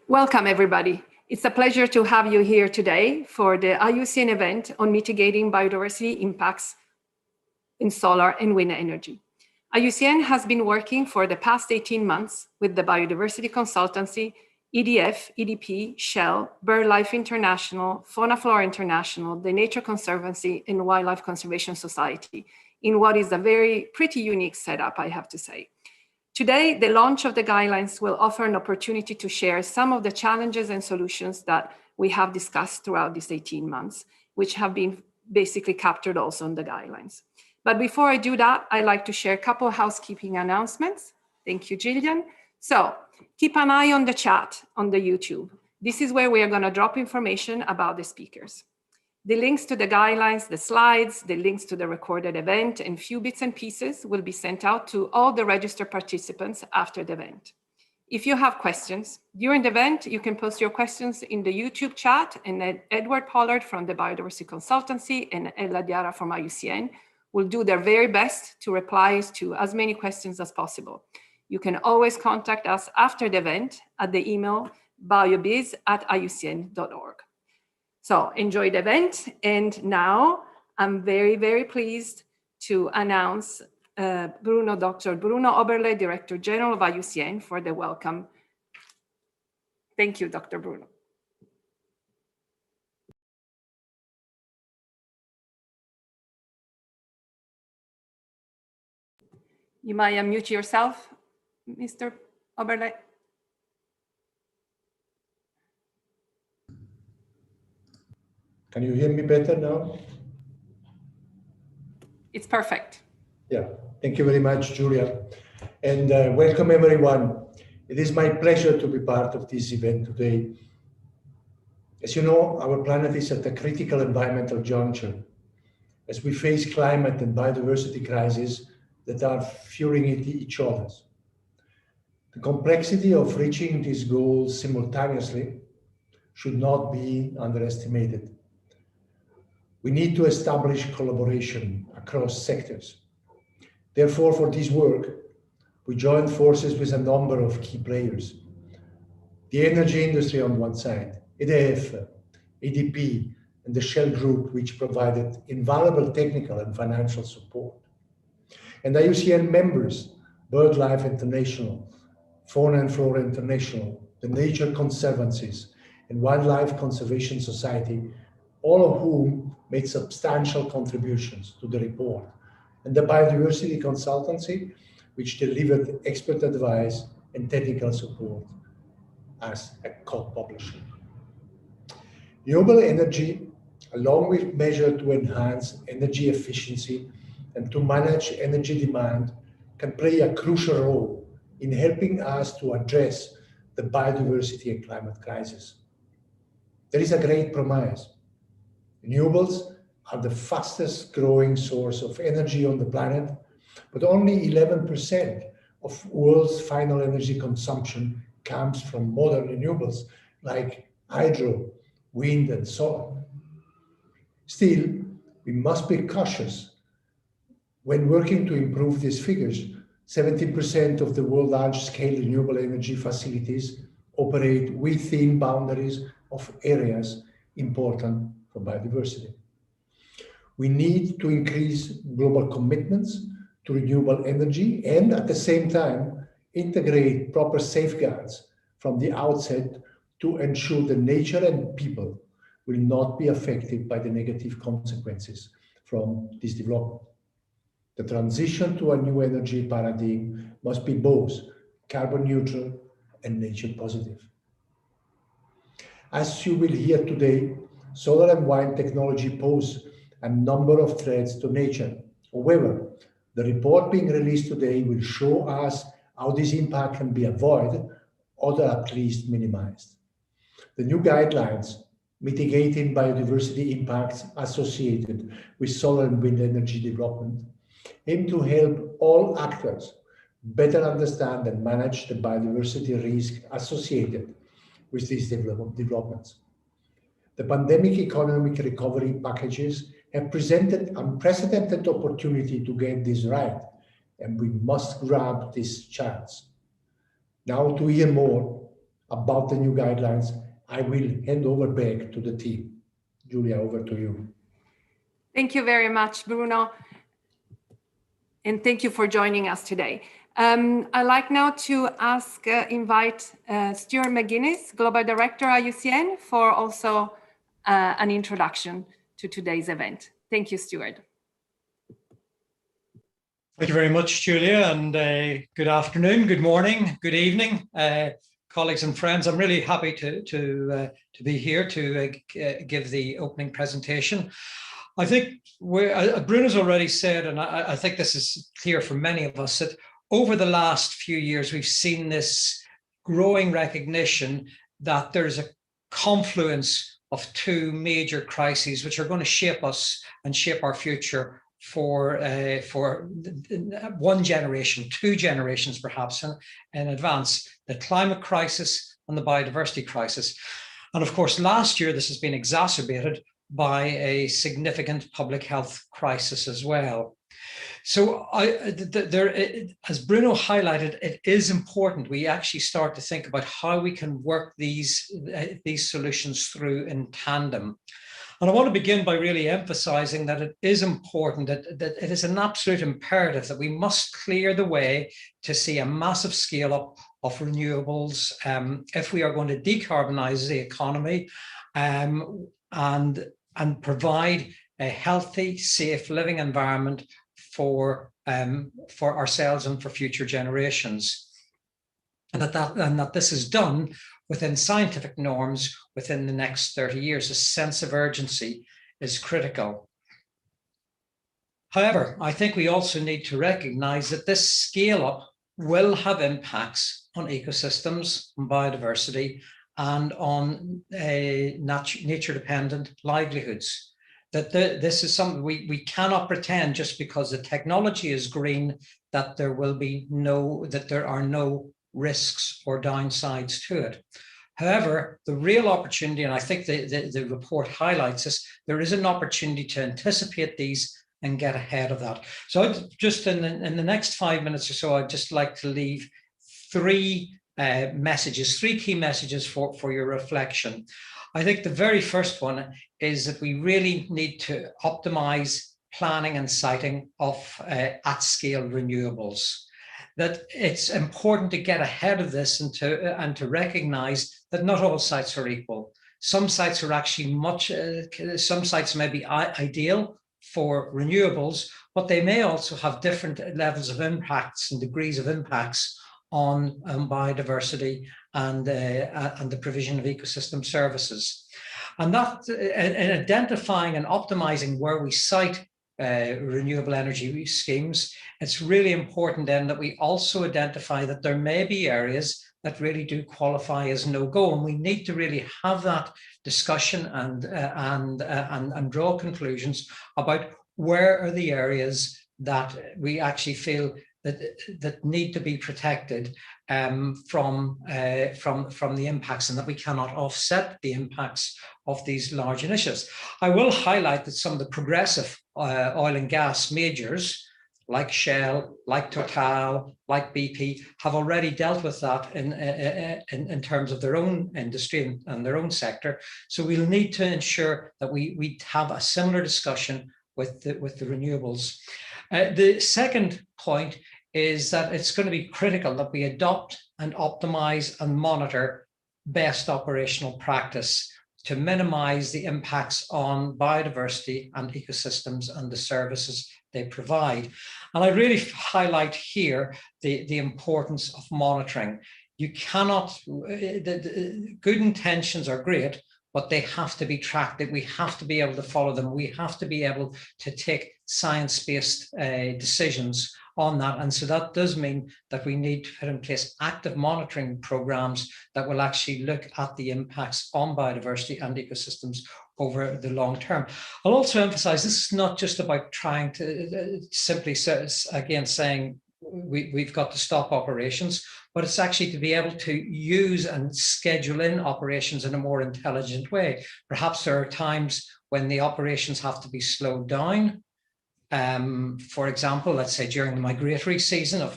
Welcome, everybody. It's a pleasure to have you here today for the IUCN event on mitigating biodiversity impacts in solar and wind energy. IUCN has been working for the past 18 months with the biodiversity consultancy, EDF, EDP, Shell, BirdLife International, Fauna Flora International, the Nature Conservancy, and Wildlife Conservation Society in what is a pretty unique setup, I have to say. Today, the launch of the guidelines will offer an opportunity to share some of the challenges and solutions that we have discussed throughout these 18 months, which have been basically captured also in the guidelines. But before I do that, I'd like to share a couple of housekeeping announcements. Thank you, Gillian. So keep an eye on the chat on the YouTube. This is where we are going to drop information about the speakers. The links to the guidelines, the slides, the links to the recorded event, and few bits and pieces will be sent out to all the registered participants after the event. If you have questions during the event, you can post your questions in the YouTube chat, and Edward Pollard from the Biodiversity Consultancy and Ella Diarra from IUCN will do their very best to reply to as many questions as possible. You can always contact us after the event at the email biobiz@iucn.org. So enjoy the event. And now I'm very, very pleased to announce Dr. Bruno Oberle, Director General of IUCN, for the welcome. Thank you, Dr. Bruno. You might unmute yourself, Mr. Oberle. Can you hear me better now? It's perfect. Yeah, thank you very much, Julia. And welcome everyone. It is my pleasure to be part of this event today. As you know, our planet is at a critical environmental juncture as we face climate and biodiversity crises that are fueling each other. The complexity of reaching these goals simultaneously should not be underestimated. We need to establish collaboration across sectors. Therefore, for this work, we joined forces with a number of key players. The energy industry on one side, EDF, EDP, and the Shell Group, which provided invaluable technical and financial support. And IUCN members, BirdLife International, Fauna and Flora International, the Nature Conservancies, and Wildlife Conservation Society, all of whom made substantial contributions to the report, and the Biodiversity Consultancy, which delivered expert advice and technical support as a co-publisher. Renewable energy, along with measures to enhance energy efficiency and to manage energy demand, can play a crucial role in helping us to address the biodiversity and climate crisis. There is a great promise. Renewables are the fastest growing source of energy on the planet, but only 11% of world's final energy consumption comes from modern renewables like hydro, wind, and solar. Still, we must be cautious. When working to improve these figures, 70% of the world's large-scale renewable energy facilities operate within boundaries of areas important for biodiversity. We need to increase global commitments to renewable energy and at the same time integrate proper safeguards from the outset to ensure that nature and people will not be affected by the negative consequences from this development. The transition to a new energy paradigm must be both carbon neutral and nature positive. As you will hear today, solar and wind technology pose a number of threats to nature. However, the report being released today will show us how this impact can be avoided or at least minimized. The new guidelines mitigating biodiversity impacts associated with solar and wind energy development aim to help all actors better understand and manage the biodiversity risk associated with these developments. The pandemic economic recovery packages have presented unprecedented opportunity to get this right, and we must grab this chance. Now to hear more about the new guidelines, I will hand over back to the team. Julia, over to you. Thank you very much, Bruno. And thank you for joining us today. I'd like now to invite Stuart McGuinness, Global Director at IUCN, for also an introduction to today's event. Thank you, Stuart. Thank you very much, Julia, and good afternoon, good morning, good evening, colleagues and friends. I'm really happy to be here to give the opening presentation. I think Bruno's already said, and I think this is clear for many of us, that over the last few years, we've seen this growing recognition that there's a confluence of two major crises which are going to shape us and shape our future for one generation, two generations perhaps in advance: the climate crisis and the biodiversity crisis. And of course, last year, this has been exacerbated by a significant public health crisis as well. So as Bruno highlighted, it is important we actually start to think about how we can work these solutions through in tandem. And I want to begin by really emphasizing that it is important, that it is an absolute imperative that we must clear the way to see a massive scale up of renewables if we are going to decarbonize the economy and provide a healthy, safe living environment for ourselves and for future generations. And that this is done within scientific norms within the next 30 years. A sense of urgency is critical. However, I think we also need to recognize that this scale up will have impacts on ecosystems, on biodiversity, and on nature-dependent livelihoods. That this is something we cannot pretend just because the technology is green that there are no risks or downsides to it. However, the real opportunity, and I think the report highlights this, there is an opportunity to anticipate these and get ahead of that. So I'd just in the next 5 minutes or so, I'd just like to leave three key messages for your reflection. I think the very first one is that we really need to optimize planning and siting of at-scale renewables. That it's important to get ahead of this and to recognize that not all sites are equal. Some sites are actually some sites may be ideal for renewables, but they may also have different levels of impacts and degrees of impacts on biodiversity and the provision of ecosystem services. And that in identifying and optimizing where we site renewable energy schemes, it's really important then that we also identify that there may be areas that really do qualify as no-go, and we need to really have that discussion and draw conclusions about where are the areas that we actually feel that need to be protected from the impacts, and that we cannot offset the impacts of these large initiatives. I will highlight that some of the progressive oil and gas majors like Shell, like Total, like BP have already dealt with that in terms of their own industry and their own sector. So we'll need to ensure that we have a similar discussion with the renewables. The second point is that it's going to be critical that we adopt and optimize and monitor best operational practice to minimize the impacts on biodiversity and ecosystems and the services they provide. And I really highlight here the importance of monitoring. You cannot, the good intentions are great, but they have to be tracked. We have to be able to follow them. We have to be able to take science-based decisions on that. And so that does mean that we need to put in place active monitoring programs that will actually look at the impacts on biodiversity and ecosystems over the long term. I'll also emphasize this is not just about trying to simply, again, saying we've got to stop operations, but it's actually to be able to use and schedule in operations in a more intelligent way. Perhaps there are times when the operations have to be slowed down For example, let's say during the migratory season of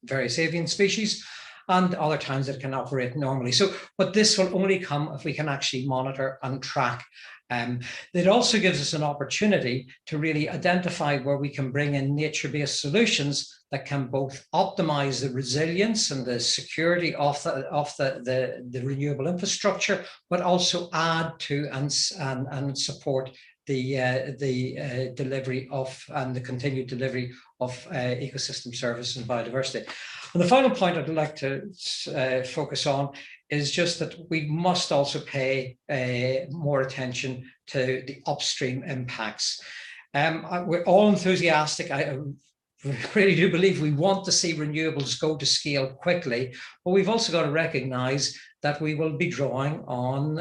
various avian species, and other times it can operate normally. So, but this will only come if we can actually monitor and track. It also gives us an opportunity to really identify where we can bring in nature-based solutions that can both optimize the resilience and the security of the renewable infrastructure, but also add to and support the delivery of and the continued delivery of ecosystem services and biodiversity. And the final point I'd like to focus on is just that we must also pay more attention to the upstream impacts. We're all enthusiastic. I really do believe we want to see renewables go to scale quickly, but we've also got to recognize that we will be drawing on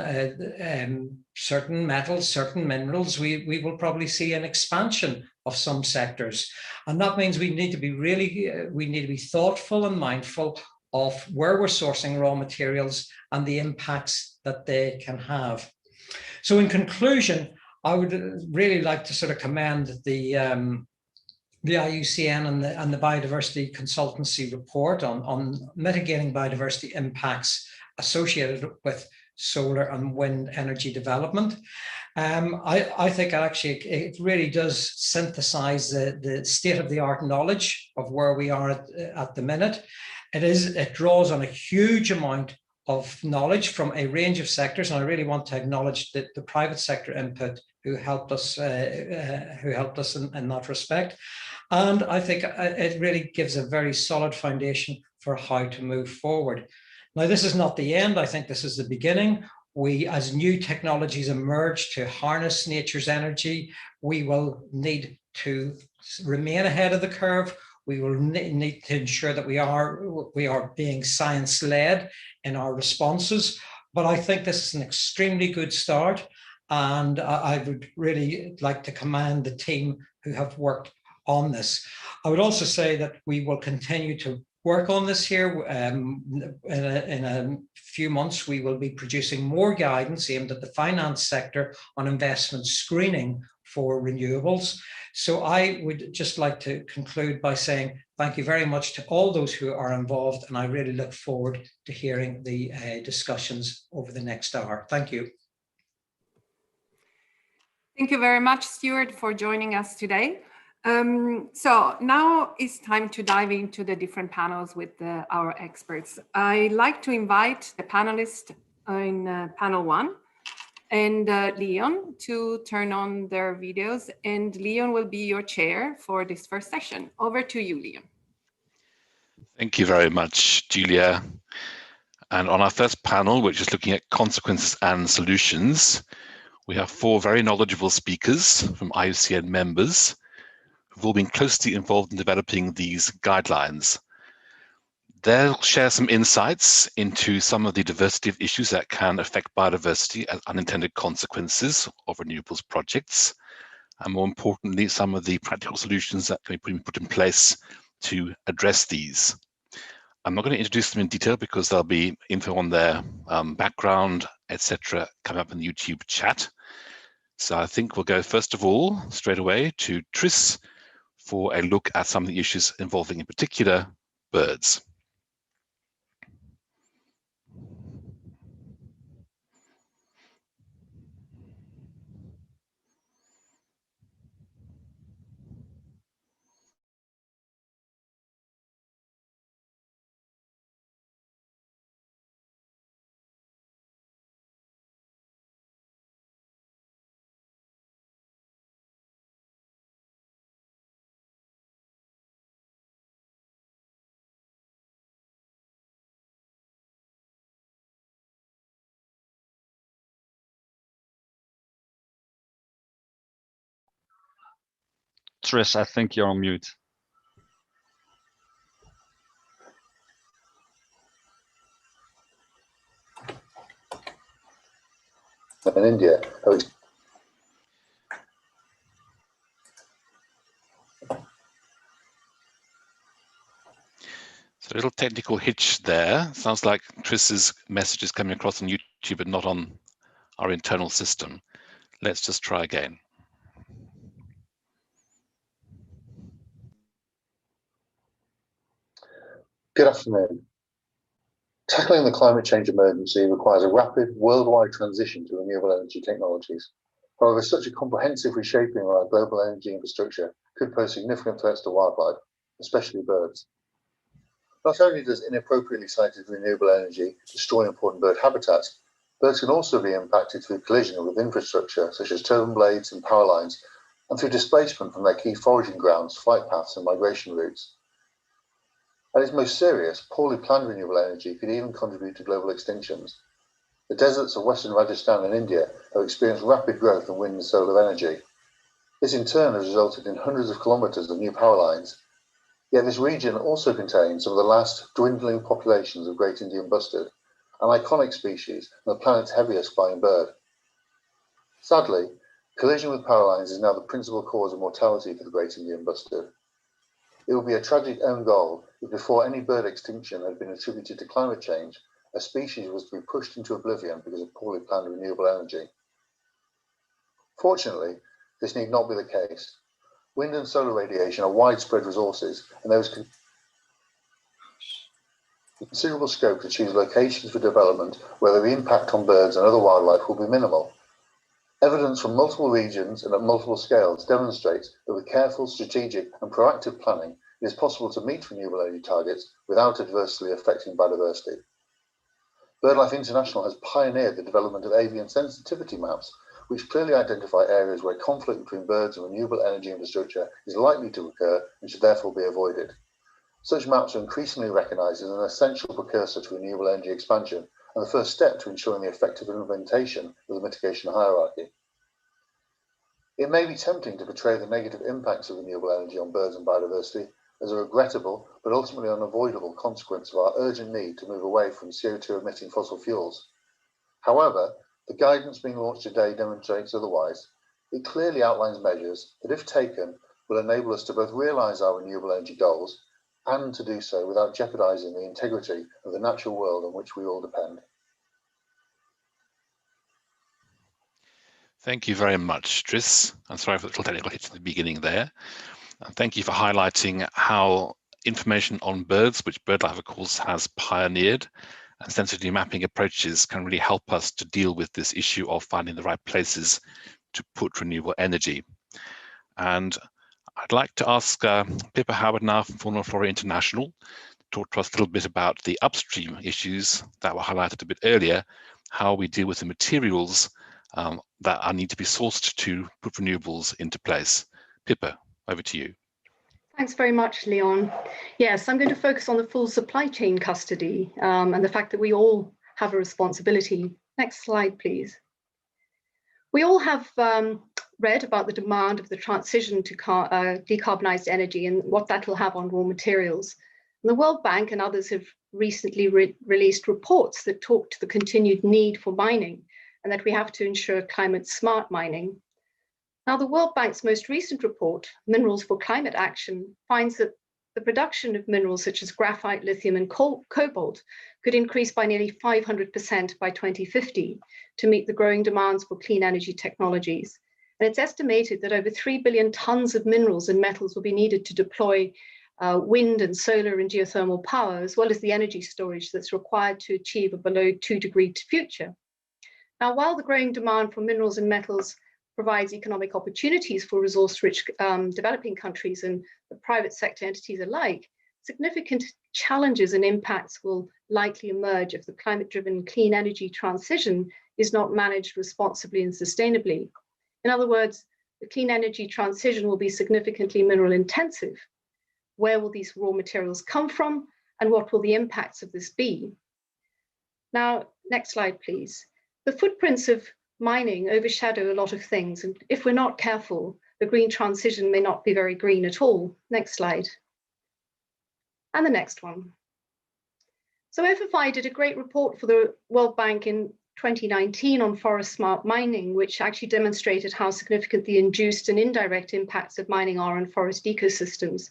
certain metals, certain minerals. We will probably see an expansion of some sectors. And that means we need to be thoughtful and mindful of where we're sourcing raw materials and the impacts that they can have. So in conclusion, I would really like to sort of commend the IUCN and the biodiversity consultancy report on mitigating biodiversity impacts associated with solar and wind energy development. I think actually it really does synthesize the state-of-the-art knowledge of where we are at the minute. It draws on a huge amount of knowledge from a range of sectors, and I really want to acknowledge the private sector input who helped us in that respect. And I think it really gives a very solid foundation for how to move forward. Now, this is not the end. I think this is the beginning. As new technologies emerge to harness nature's energy, we will need to remain ahead of the curve. We will need to ensure that we are being science-led in our responses. But I think this is an extremely good start. And I would really like to commend the team who have worked on this. I would also say that we will continue to work on this here. In a few months, we will be producing more guidance aimed at the finance sector on investment screening for renewables. So I would just like to conclude by saying thank you very much to all those who are involved, and I really look forward to hearing the discussions over the next hour. Thank you. Thank you very much, Stuart, for joining us today. So now it's time to dive into the different panels with our experts. I'd like to invite the panelists in panel one and Leon to turn on their videos, and Leon will be your chair for this first session. Over to you, Leon. Thank you very much, Julia. And on our first panel, which is looking at consequences and solutions, we have four very knowledgeable speakers from IUCN members who've all been closely involved in developing these guidelines. They'll share some insights into some of the diversity of issues that can affect biodiversity as unintended consequences of renewables projects, and more importantly, some of the practical solutions that can be put in place to address these. I'm not going to introduce them in detail because there'll be info on their background, etc., coming up in the YouTube chat. So I think we'll go first of all straight away to Tris for a look at some of the issues involving in particular birds. Tris, I think you're on mute. In India. Oh, it's... So a little technical hitch there. Sounds like Tris's message is coming across on YouTube, but not on our internal system. Let's just try again. Good afternoon. Tackling the climate change emergency requires a rapid worldwide transition to renewable energy technologies. However, such a comprehensive reshaping of our global energy infrastructure could pose significant threats to wildlife, especially birds. Not only does inappropriately sited renewable energy destroy important bird habitats, birds can also be impacted through collision with infrastructure such as turbine blades and power lines, and through displacement from their key foraging grounds, flight paths and migration routes. At its most serious, poorly planned renewable energy could even contribute to global extinctions. The deserts of Western Rajasthan and India have experienced rapid growth in wind and solar energy. This in turn has resulted in hundreds of kilometres of new power lines. Yet this region also contains some of the last dwindling populations of great Indian bustard, an iconic species and the planet's heaviest flying bird. Sadly, collision with power lines is now the principal cause of mortality for the great Indian bustard. It would be a tragic own goal if before any bird extinction had been attributed to climate change, a species was to be pushed into oblivion because of poorly planned renewable energy. Fortunately, this need not be the case. Wind and solar radiation are widespread resources, and there is considerable scope to choose locations for development where the impact on birds and other wildlife will be minimal. Evidence from multiple regions and at multiple scales demonstrates that with careful, strategic and proactive planning, it is possible to meet renewable energy targets without adversely affecting biodiversity. BirdLife International has pioneered the development of avian sensitivity maps, which clearly identify areas where conflict between birds and renewable energy infrastructure is likely to occur and should therefore be avoided. Such maps are increasingly recognised as an essential precursor to renewable energy expansion and the first step to ensuring the effective implementation of the mitigation hierarchy. It may be tempting to portray the negative impacts of renewable energy on birds and biodiversity as a regrettable but ultimately unavoidable consequence of our urgent need to move away from CO2 emitting fossil fuels. However, the guidance being launched today demonstrates otherwise. It clearly outlines measures that, if taken, will enable us to both realise our renewable energy goals and to do so without jeopardising the integrity of the natural world on which we all depend. Thank you very much, Tris. I'm sorry for the little technical hitch at the beginning there. And thank you for highlighting how information on birds, which BirdLife, of course, has pioneered, and sensitivity mapping approaches can really help us to deal with this issue of finding the right places to put renewable energy. And I'd like to ask Pippa Howard now from Fauna Flora International to talk to us a little bit about the upstream issues that were highlighted a bit earlier, how we deal with the materials that need to be sourced to put renewables into place. Pippa, over to you. Thanks very much, Leon. Yes, I'm going to focus on the full supply chain custody and the fact that we all have a responsibility. Next slide, please. We all have read about the demand of the transition to decarbonised energy and what that will have on raw materials. And the World Bank and others have recently released reports that talk to the continued need for mining and that we have to ensure climate smart mining. Now, the World Bank's most recent report, Minerals for Climate Action, finds that the production of minerals such as graphite, lithium, and cobalt could increase by nearly 500% by 2050 to meet the growing demands for clean energy technologies. And it's estimated that over 3 billion tons of minerals and metals will be needed to deploy wind and solar and geothermal power, as well as the energy storage that's required to achieve a below 2-degree future. Now, while the growing demand for minerals and metals provides economic opportunities for resource-rich developing countries and the private sector entities alike, significant challenges and impacts will likely emerge if the climate-driven clean energy transition is not managed responsibly and sustainably. In other words, the clean energy transition will be significantly mineral intensive. Where will these raw materials come from, and what will the impacts of this be? Now, next slide, please. The footprints of mining overshadow a lot of things, and if we're not careful, the green transition may not be very green at all. Next slide. And the next one. So FFI did a great report for the World Bank in 2019 on forest smart mining, which actually demonstrated how significant the induced and indirect impacts of mining are on forest ecosystems,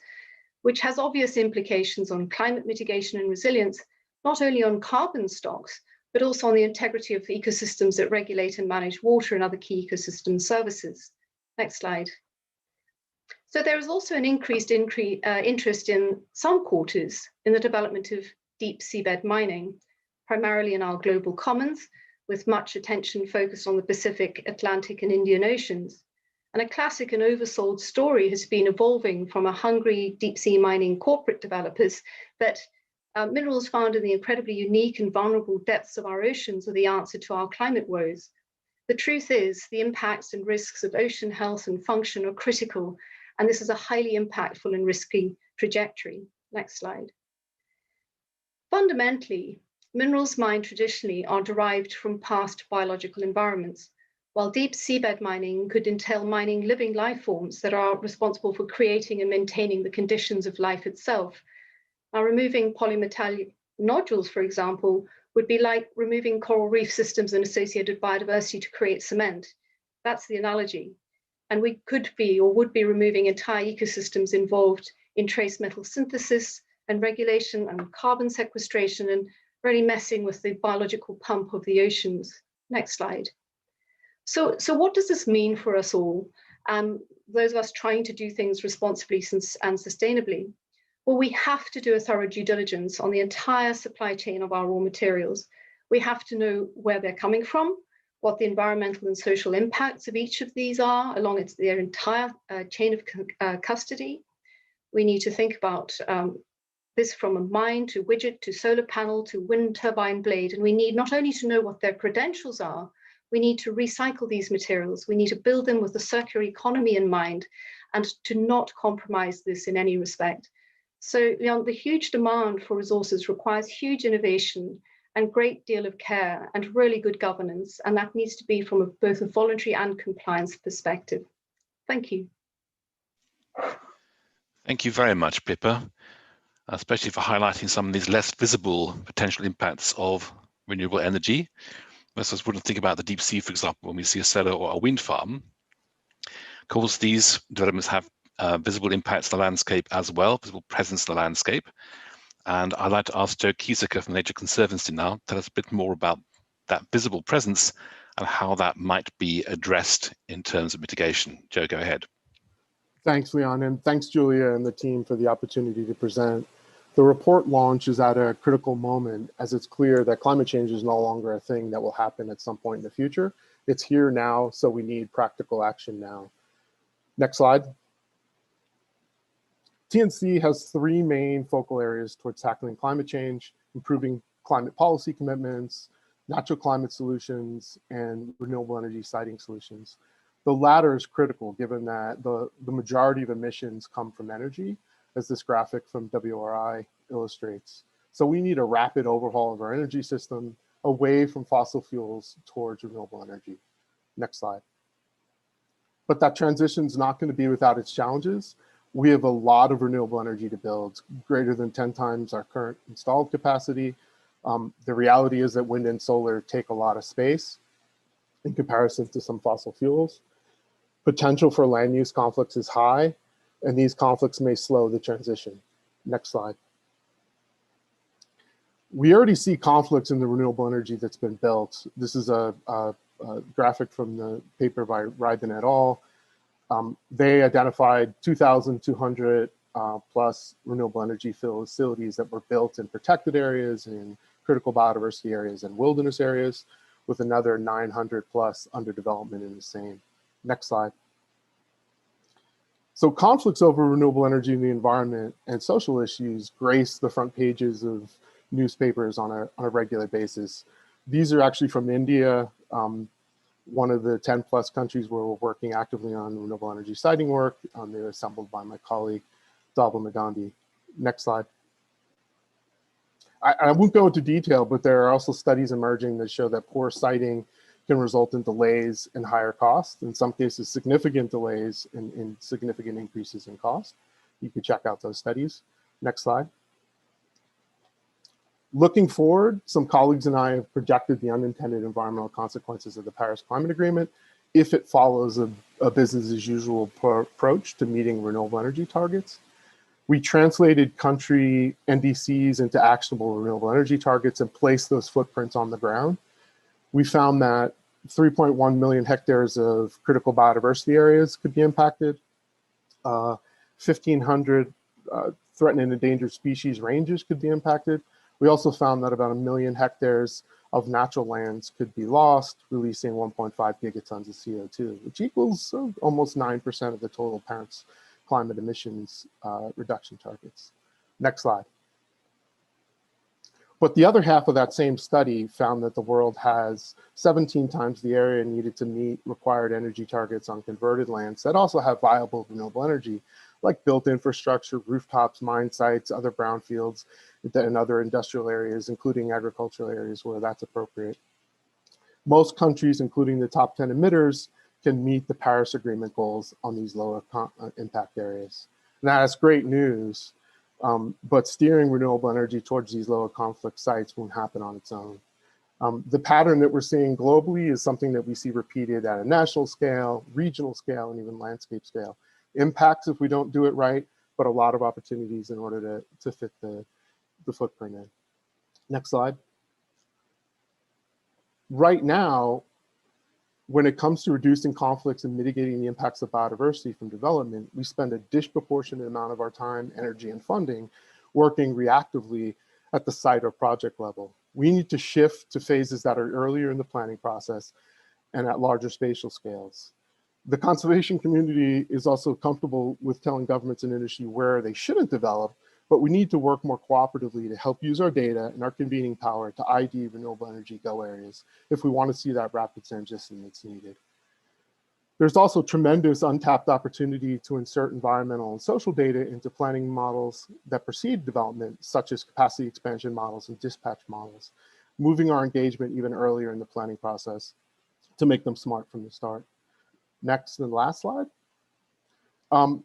which has obvious implications on climate mitigation and resilience, not only on carbon stocks, but also on the integrity of the ecosystems that regulate and manage water and other key ecosystem services. Next slide. So there is also an increased interest in some quarters in the development of deep seabed mining, primarily in our global commons, with much attention focused on the Pacific, Atlantic, and Indian Oceans. And a classic and oversold story has been evolving from a hungry deep sea mining corporate developers that minerals found in the incredibly unique and vulnerable depths of our oceans are the answer to our climate woes. The truth is, the impacts and risks of ocean health and function are critical, and this is a highly impactful and risky trajectory. Next slide. Fundamentally, minerals mined traditionally are derived from past biological environments, while deep seabed mining could entail mining living life forms that are responsible for creating and maintaining the conditions of life itself. Now, removing polymetallic nodules, for example, would be like removing coral reef systems and associated biodiversity to create cement. That's the analogy. And we could be or would be removing entire ecosystems involved in trace metal synthesis and regulation and carbon sequestration, and really messing with the biological pump of the oceans. Next slide. So what does this mean for us all? Those of us trying to do things responsibly and sustainably? Well, we have to do a thorough due diligence on the entire supply chain of our raw materials. We have to know where they're coming from, what the environmental and social impacts of each of these are along their entire chain of custody. We need to think about this from a mine to widget to solar panel to wind turbine blade. And we need not only to know what their credentials are, we need to recycle these materials. We need to build them with the circular economy in mind and to not compromise this in any respect. So the huge demand for resources requires huge innovation and great deal of care and really good governance. And that needs to be from both a voluntary and compliance perspective. Thank you. Thank you very much, Pippa, especially for highlighting some of these less visible potential impacts of renewable energy. Most of us wouldn't think about the deep sea, for example, when we see a solar or a wind farm. Of course, these developments have visible impacts on the landscape as well, visible presence in the landscape. And I'd like to ask Joe Kiesecker from Nature Conservancy now to tell us a bit more about that visible presence and how that might be addressed in terms of mitigation. Joe, go ahead. Thanks, Leon, and thanks, Julia and the team for the opportunity to present. The report launch is at a critical moment as it's clear that climate change is no longer a thing that will happen at some point in the future. It's here now, so we need practical action now. Next slide. TNC has three main focal areas towards tackling climate change: improving climate policy commitments, natural climate solutions, and renewable energy siting solutions. The latter is critical given that the majority of emissions come from energy, as this graphic from WRI illustrates. So we need a rapid overhaul of our energy system away from fossil fuels towards renewable energy. Next slide. But that transition is not going to be without its challenges. We have a lot of renewable energy to build, greater than 10 times our current installed capacity. The reality is that wind and solar take a lot of space in comparison to some fossil fuels. Potential for land use conflicts is high, and these conflicts may slow the transition. Next slide. We already see conflicts in the renewable energy that's been built. This is a graphic from the paper by Ryden et al. They identified 2,200 plus renewable energy facilities that were built in protected areas, in critical biodiversity areas, and wilderness areas, with another 900 plus under development in the same. Next slide. So conflicts over renewable energy in the environment and social issues grace the front pages of newspapers on a regular basis. These are actually from India, one of the 10 plus countries where we're working actively on renewable energy siting work. They were assembled by my colleague, Dalba Magandhi. Next slide. I won't go into detail, but there are also studies emerging that show that poor siting can result in delays and higher costs, in some cases significant delays and significant increases in cost. You can check out those studies. Next slide. Looking forward, some colleagues and I have projected the unintended environmental consequences of the Paris Climate Agreement if it follows a business as usual approach to meeting renewable energy targets. We translated country NDCs into actionable renewable energy targets and placed those footprints on the ground. We found that 3.1 million hectares of critical biodiversity areas could be impacted. 1,500 threatened and endangered species ranges could be impacted. We also found that about 1 million hectares of natural lands could be lost, releasing 1.5 gigatons of CO2, which equals almost 9% of the total Paris climate emissions reduction targets. Next slide. But the other half of that same study found that the world has 17 times the area needed to meet required energy targets on converted lands that also have viable renewable energy, like built infrastructure, rooftops, mine sites, other brownfields, and other industrial areas, including agricultural areas where that's appropriate. Most countries, including the top 10 emitters, can meet the Paris Agreement goals on these lower impact areas. Now, that's great news, but steering renewable energy towards these lower conflict sites won't happen on its own. The pattern that we're seeing globally is something that we see repeated at a national scale, regional scale, and even landscape scale. Impacts if we don't do it right, but a lot of opportunities in order to fit the footprint in. Next slide. Right now, when it comes to reducing conflicts and mitigating the impacts of biodiversity from development, we spend a disproportionate amount of our time, energy, and funding working reactively at the site or project level. We need to shift to phases that are earlier in the planning process and at larger spatial scales. The conservation community is also comfortable with telling governments and industry where they shouldn't develop, but we need to work more cooperatively to help use our data and our convening power to ID renewable energy go areas if we want to see that rapid transition that's needed. There's also tremendous untapped opportunity to insert environmental and social data into planning models that precede development, such as capacity expansion models and dispatch models, moving our engagement even earlier in the planning process to make them smart from the start. Next and last slide.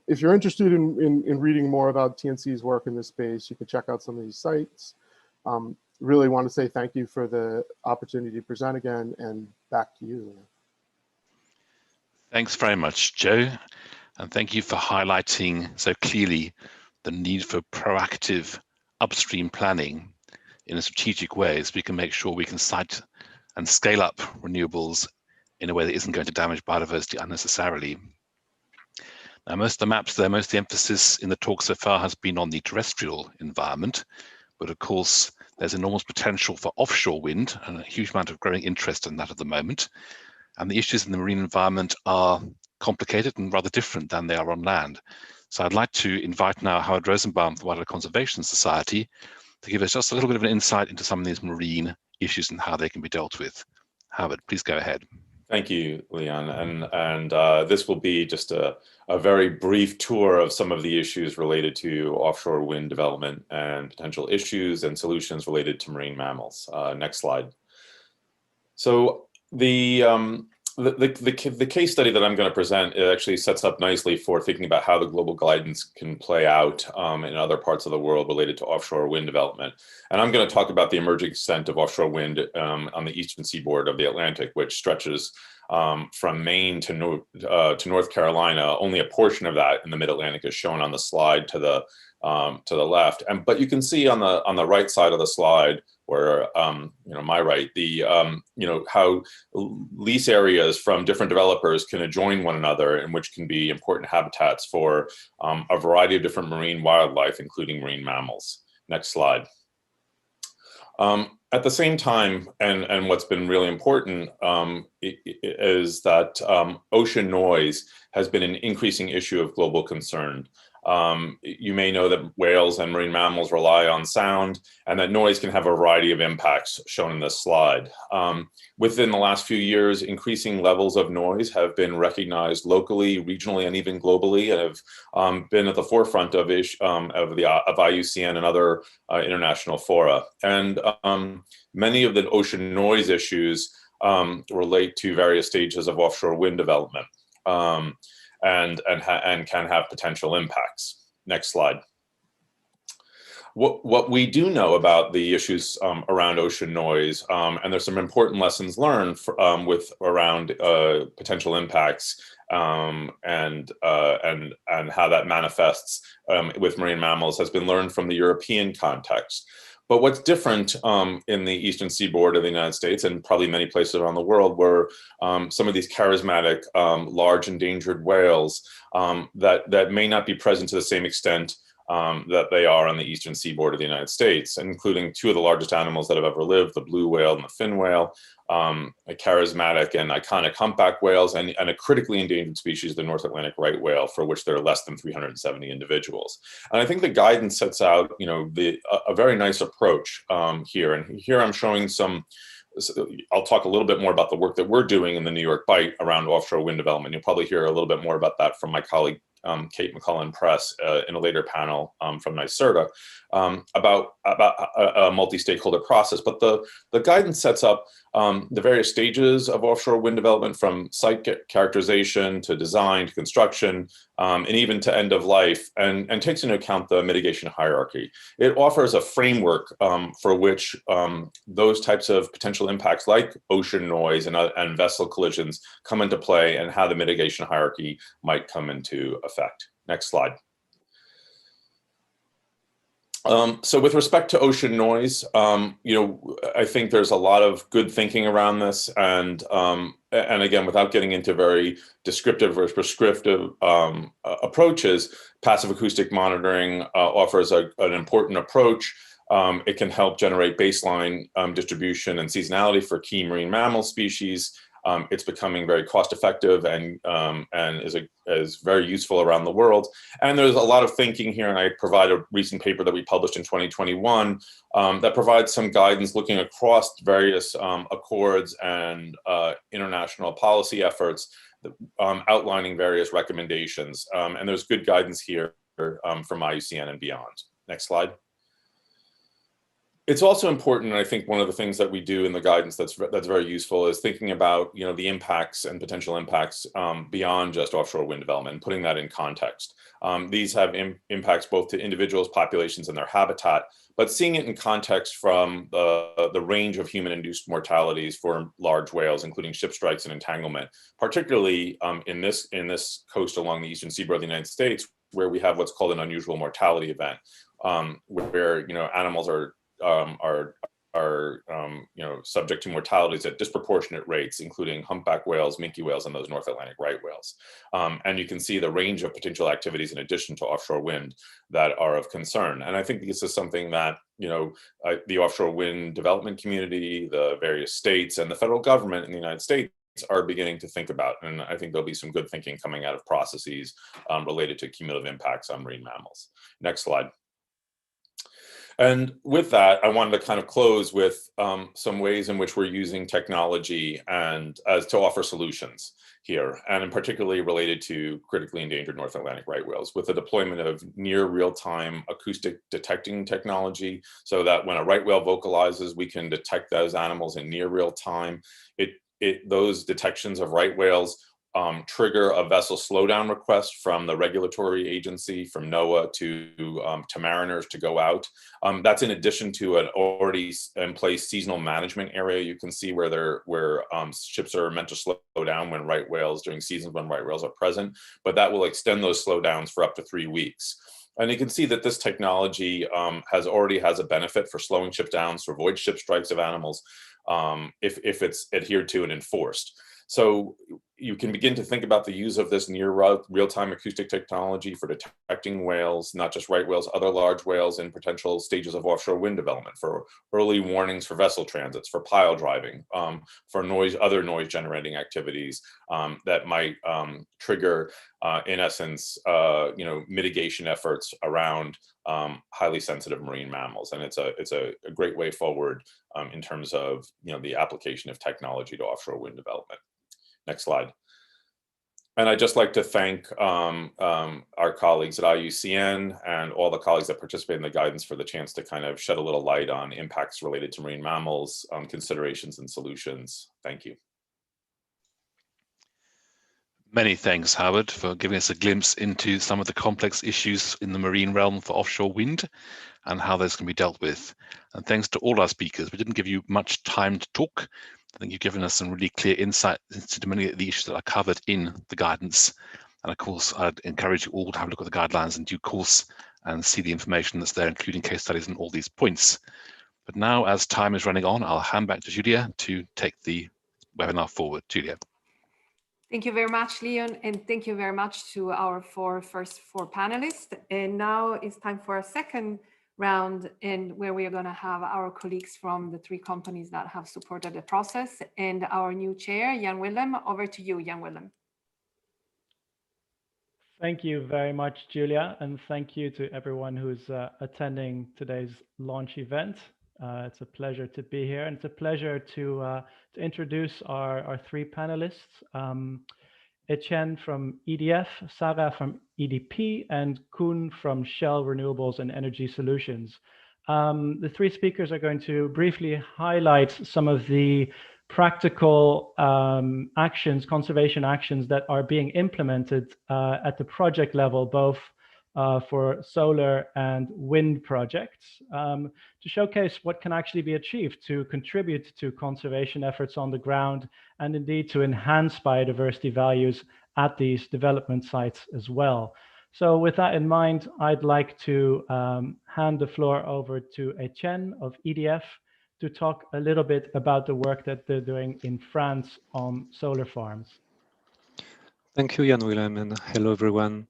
If you're interested in reading more about TNC's work in this space, you can check out some of these sites. Really want to say thank you for the opportunity to present again, and back to you. Thanks very much, Joe. And thank you for highlighting so clearly the need for proactive upstream planning in a strategic way so we can make sure we can site and scale up renewables in a way that isn't going to damage biodiversity unnecessarily. Now, most of the maps there, most of the emphasis in the talk so far has been on the terrestrial environment, but of course, there's enormous potential for offshore wind and a huge amount of growing interest in that at the moment. And the issues in the marine environment are complicated and rather different than they are on land. So I'd like to invite now Howard Rosenbaum from Wildlife Conservation Society to give us just a little bit of an insight into some of these marine issues and how they can be dealt with. Howard, please go ahead. Thank you, Leon. And this will be just a very brief tour of some of the issues related to offshore wind development and potential issues and solutions related to marine mammals. Next slide. So the case study that I'm going to present, it actually sets up nicely for thinking about how the global guidance can play out in other parts of the world related to offshore wind development. And I'm going to talk about the emerging extent of offshore wind on the eastern seaboard of the Atlantic, which stretches from Maine to North Carolina. Only a portion of that in the mid-Atlantic is shown on the slide to the left. But you can see on the right side of the slide, where my right, how lease areas from different developers can adjoin one another, and which can be important habitats for a variety of different marine wildlife, including marine mammals. Next slide. At the same time, and what's been really important is that ocean noise has been an increasing issue of global concern. You may know that whales and marine mammals rely on sound, and that noise can have a variety of impacts shown in this slide. Within the last few years, increasing levels of noise have been recognized locally, regionally, and even globally, and have been at the forefront of IUCN and other international fora. And many of the ocean noise issues relate to various stages of offshore wind development. And can have potential impacts. Next slide. What we do know about the issues around ocean noise, and there's some important lessons learned around potential impacts and how that manifests with marine mammals has been learned from the European context. But what's different in the eastern seaboard of the United States, and probably many places around the world, were some of these charismatic, large endangered whales that may not be present to the same extent that they are on the eastern seaboard of the United States, including two of the largest animals that have ever lived, the blue whale and the fin whale, a charismatic and iconic humpback whales, and a critically endangered species, the North Atlantic right whale, for which there are less than 370 individuals. And I think the guidance sets out, a very nice approach here. And here I'm showing I'll talk a little bit more about the work that we're doing in the New York Bight around offshore wind development. You'll probably hear a little bit more about that from my colleague, Kate McCullen-Press, in a later panel from NYSERDA about a multi-stakeholder process. But the guidance sets up the various stages of offshore wind development, from site characterization to design to construction, and even to end of life, and takes into account the mitigation hierarchy. It offers a framework for which those types of potential impacts like ocean noise and vessel collisions come into play, and how the mitigation hierarchy might come into effect. Next slide. So with respect to ocean noise, I think there's a lot of good thinking around this, and again, without getting into very descriptive or prescriptive approaches, passive acoustic monitoring offers an important approach. It can help generate baseline distribution and seasonality for key marine mammal species. It's becoming very cost effective and is very useful around the world. And there's a lot of thinking here, and I provide a recent paper that we published in 2021 that provides some guidance looking across various accords and international policy efforts, outlining various recommendations. And there's good guidance here from IUCN and beyond. Next slide. It's also important, and I think one of the things that we do in the guidance that's very useful is thinking about the impacts and potential impacts beyond just offshore wind development, and putting that in context. These have impacts both to individuals, populations, and their habitat, but seeing it in context from the range of human-induced mortalities for large whales, including ship strikes and entanglement, particularly in this coast along the eastern seaboard of the United States, where we have what's called an unusual mortality event, where animals are subject to mortalities at disproportionate rates, including humpback whales, minke whales, and those North Atlantic right whales. And you can see the range of potential activities in addition to offshore wind that are of concern. And I think this is something that the offshore wind development community, the various states, and the federal government in the United States are beginning to think about. And I think there'll be some good thinking coming out of processes related to cumulative impacts on marine mammals. Next slide. And with that, I wanted to kind of close with some ways in which we're using technology and to offer solutions here, and in particularly related to critically endangered North Atlantic right whales, with the deployment of near real-time acoustic detecting technology, so that when a right whale vocalizes, we can detect those animals in near real time. Those detections of right whales trigger a vessel slowdown request from the regulatory agency, from NOAA to mariners to go out. That's in addition to an already in place seasonal management area. You can see where ships are meant to slow down when right whales, during seasons when right whales are present, but that will extend those slowdowns for up to 3 weeks. And you can see that this technology already has a benefit for slowing ships down to avoid ship strikes of animals if it's adhered to and enforced. So you can begin to think about the use of this near real-time acoustic technology for detecting whales, not just right whales, other large whales in potential stages of offshore wind development, for early warnings for vessel transits, for pile driving, for other noise generating activities that might trigger, in essence, mitigation efforts around highly sensitive marine mammals. And it's a great way forward in terms of the application of technology to offshore wind development. Next slide. And I'd just like to thank our colleagues at IUCN and all the colleagues that participate in the guidance for the chance to kind of shed a little light on impacts related to marine mammals, considerations and solutions. Thank you. Many thanks, Howard, for giving us a glimpse into some of the complex issues in the marine realm for offshore wind and how those can be dealt with. And thanks to all our speakers. We didn't give you much time to talk, I think you've given us some really clear insight into many of the issues that are covered in the guidance. And of course, I'd encourage you all to have a look at the guidelines in due course and see the information that's there, including case studies and all these points. But now, as time is running on, I'll hand back to Julia to take the webinar forward. Julia. Thank you very much, Leon, and thank you very much to our first four panelists. And now it's time for a second round, and where we are going to have our colleagues from the three companies that have supported the process, and our new chair, Jan Willem. Over to you, Jan Willem. Thank you very much, Julia, and thank you to everyone who's attending today's launch event. It's a pleasure to be here, and it's a pleasure to introduce our three panelists. Etienne from EDF, Sarah from EDP, and Koen from Shell Renewables and Energy Solutions. The three speakers are going to briefly highlight some of the practical actions, conservation actions that are being implemented at the project level, both for solar and wind projects, to showcase what can actually be achieved to contribute to conservation efforts on the ground, and indeed to enhance biodiversity values at these development sites as well. So with that in mind, I'd like to hand the floor over to Etienne of EDF to talk a little bit about the work that they're doing in France on solar farms. Thank you, Jan Willem, and hello, everyone.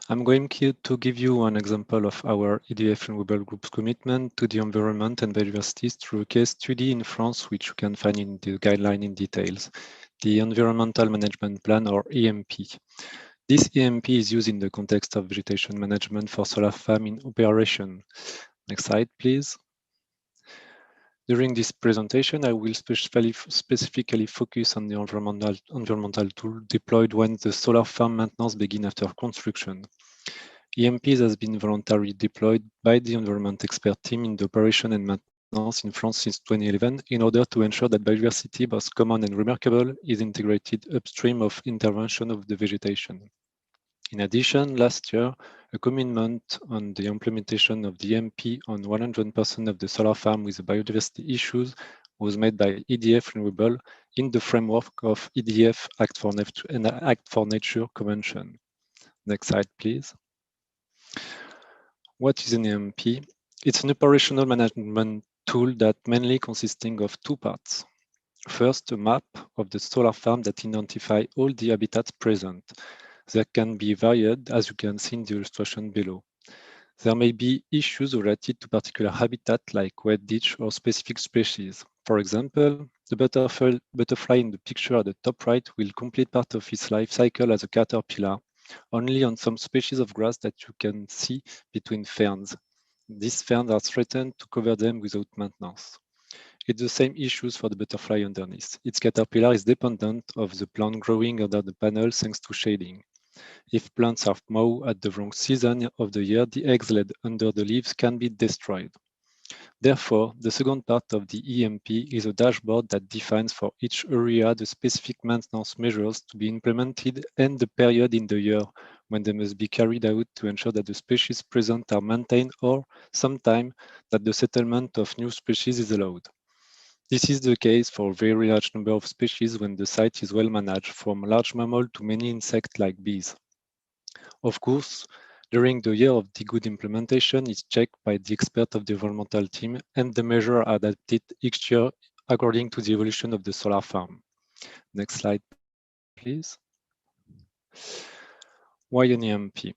I'm going to give you an example of our EDF Renewable Group's commitment to the environment and biodiversity through a case study in France, which you can find in the guideline in details, the Environmental Management Plan, or EMP. This EMP is used in the context of vegetation management for solar farm in operation. Next slide, please. During this presentation, I will specifically focus on the environmental tool deployed when the solar farm maintenance begins after construction. EMPs has been voluntarily deployed by the environment expert team in the operation and maintenance in France since 2011 in order to ensure that biodiversity, both common and remarkable, is integrated upstream of intervention of the vegetation. In addition, last year, a commitment on the implementation of the EMP on 100% of the solar farm with the biodiversity issues was made by EDF Renewable in the framework of EDF Act for Nature Convention. Next slide, please. What is an EMP? It's an operational management tool that mainly consisting of two parts. First, a map of the solar farm that identifies all the habitats present. That can be varied, as you can see in the illustration below. There may be issues related to particular habitat like wet ditch or specific species. For example, the butterfly in the picture at the top right will complete part of its life cycle as a caterpillar, only on some species of grass that you can see between ferns. These ferns are threatened to cover them without maintenance. It's the same issues for the butterfly underneath. Its caterpillar is dependent of the plant growing under the panel thanks to shading. If plants are mowed at the wrong season of the year, the eggs laid under the leaves can be destroyed. Therefore, the second part of the EMP is a dashboard that defines for each area the specific maintenance measures to be implemented and the period in the year when they must be carried out to ensure that the species present are maintained, or sometimes that the settlement of new species is allowed. This is the case for a very large number of species when the site is well managed, from large mammal to many insects like bees. Of course, during the year of the good implementation is checked by the expert of the environmental team, and the measures are adapted each year according to the evolution of the solar farm. Next slide, please. Why an EMP?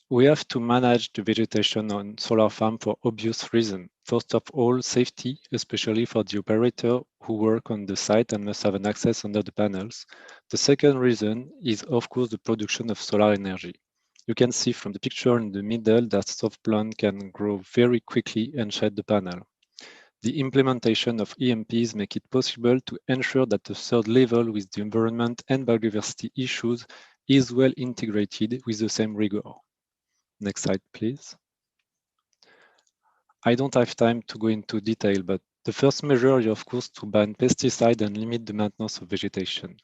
We have to manage the vegetation on solar farm for obvious reasons. First of all, safety, especially for the operator who work on the site and must have an access under the panels. The second reason is, of course, the production of solar energy. You can see from the picture in the middle that soft plant can grow very quickly and shade the panel. The implementation of EMPs make it possible to ensure that the third level with the environment and biodiversity issues is well integrated with the same rigor. Next slide, please. I don't have time to go into detail, but the first measure is, of course, to ban pesticides and limit the maintenance of vegetation.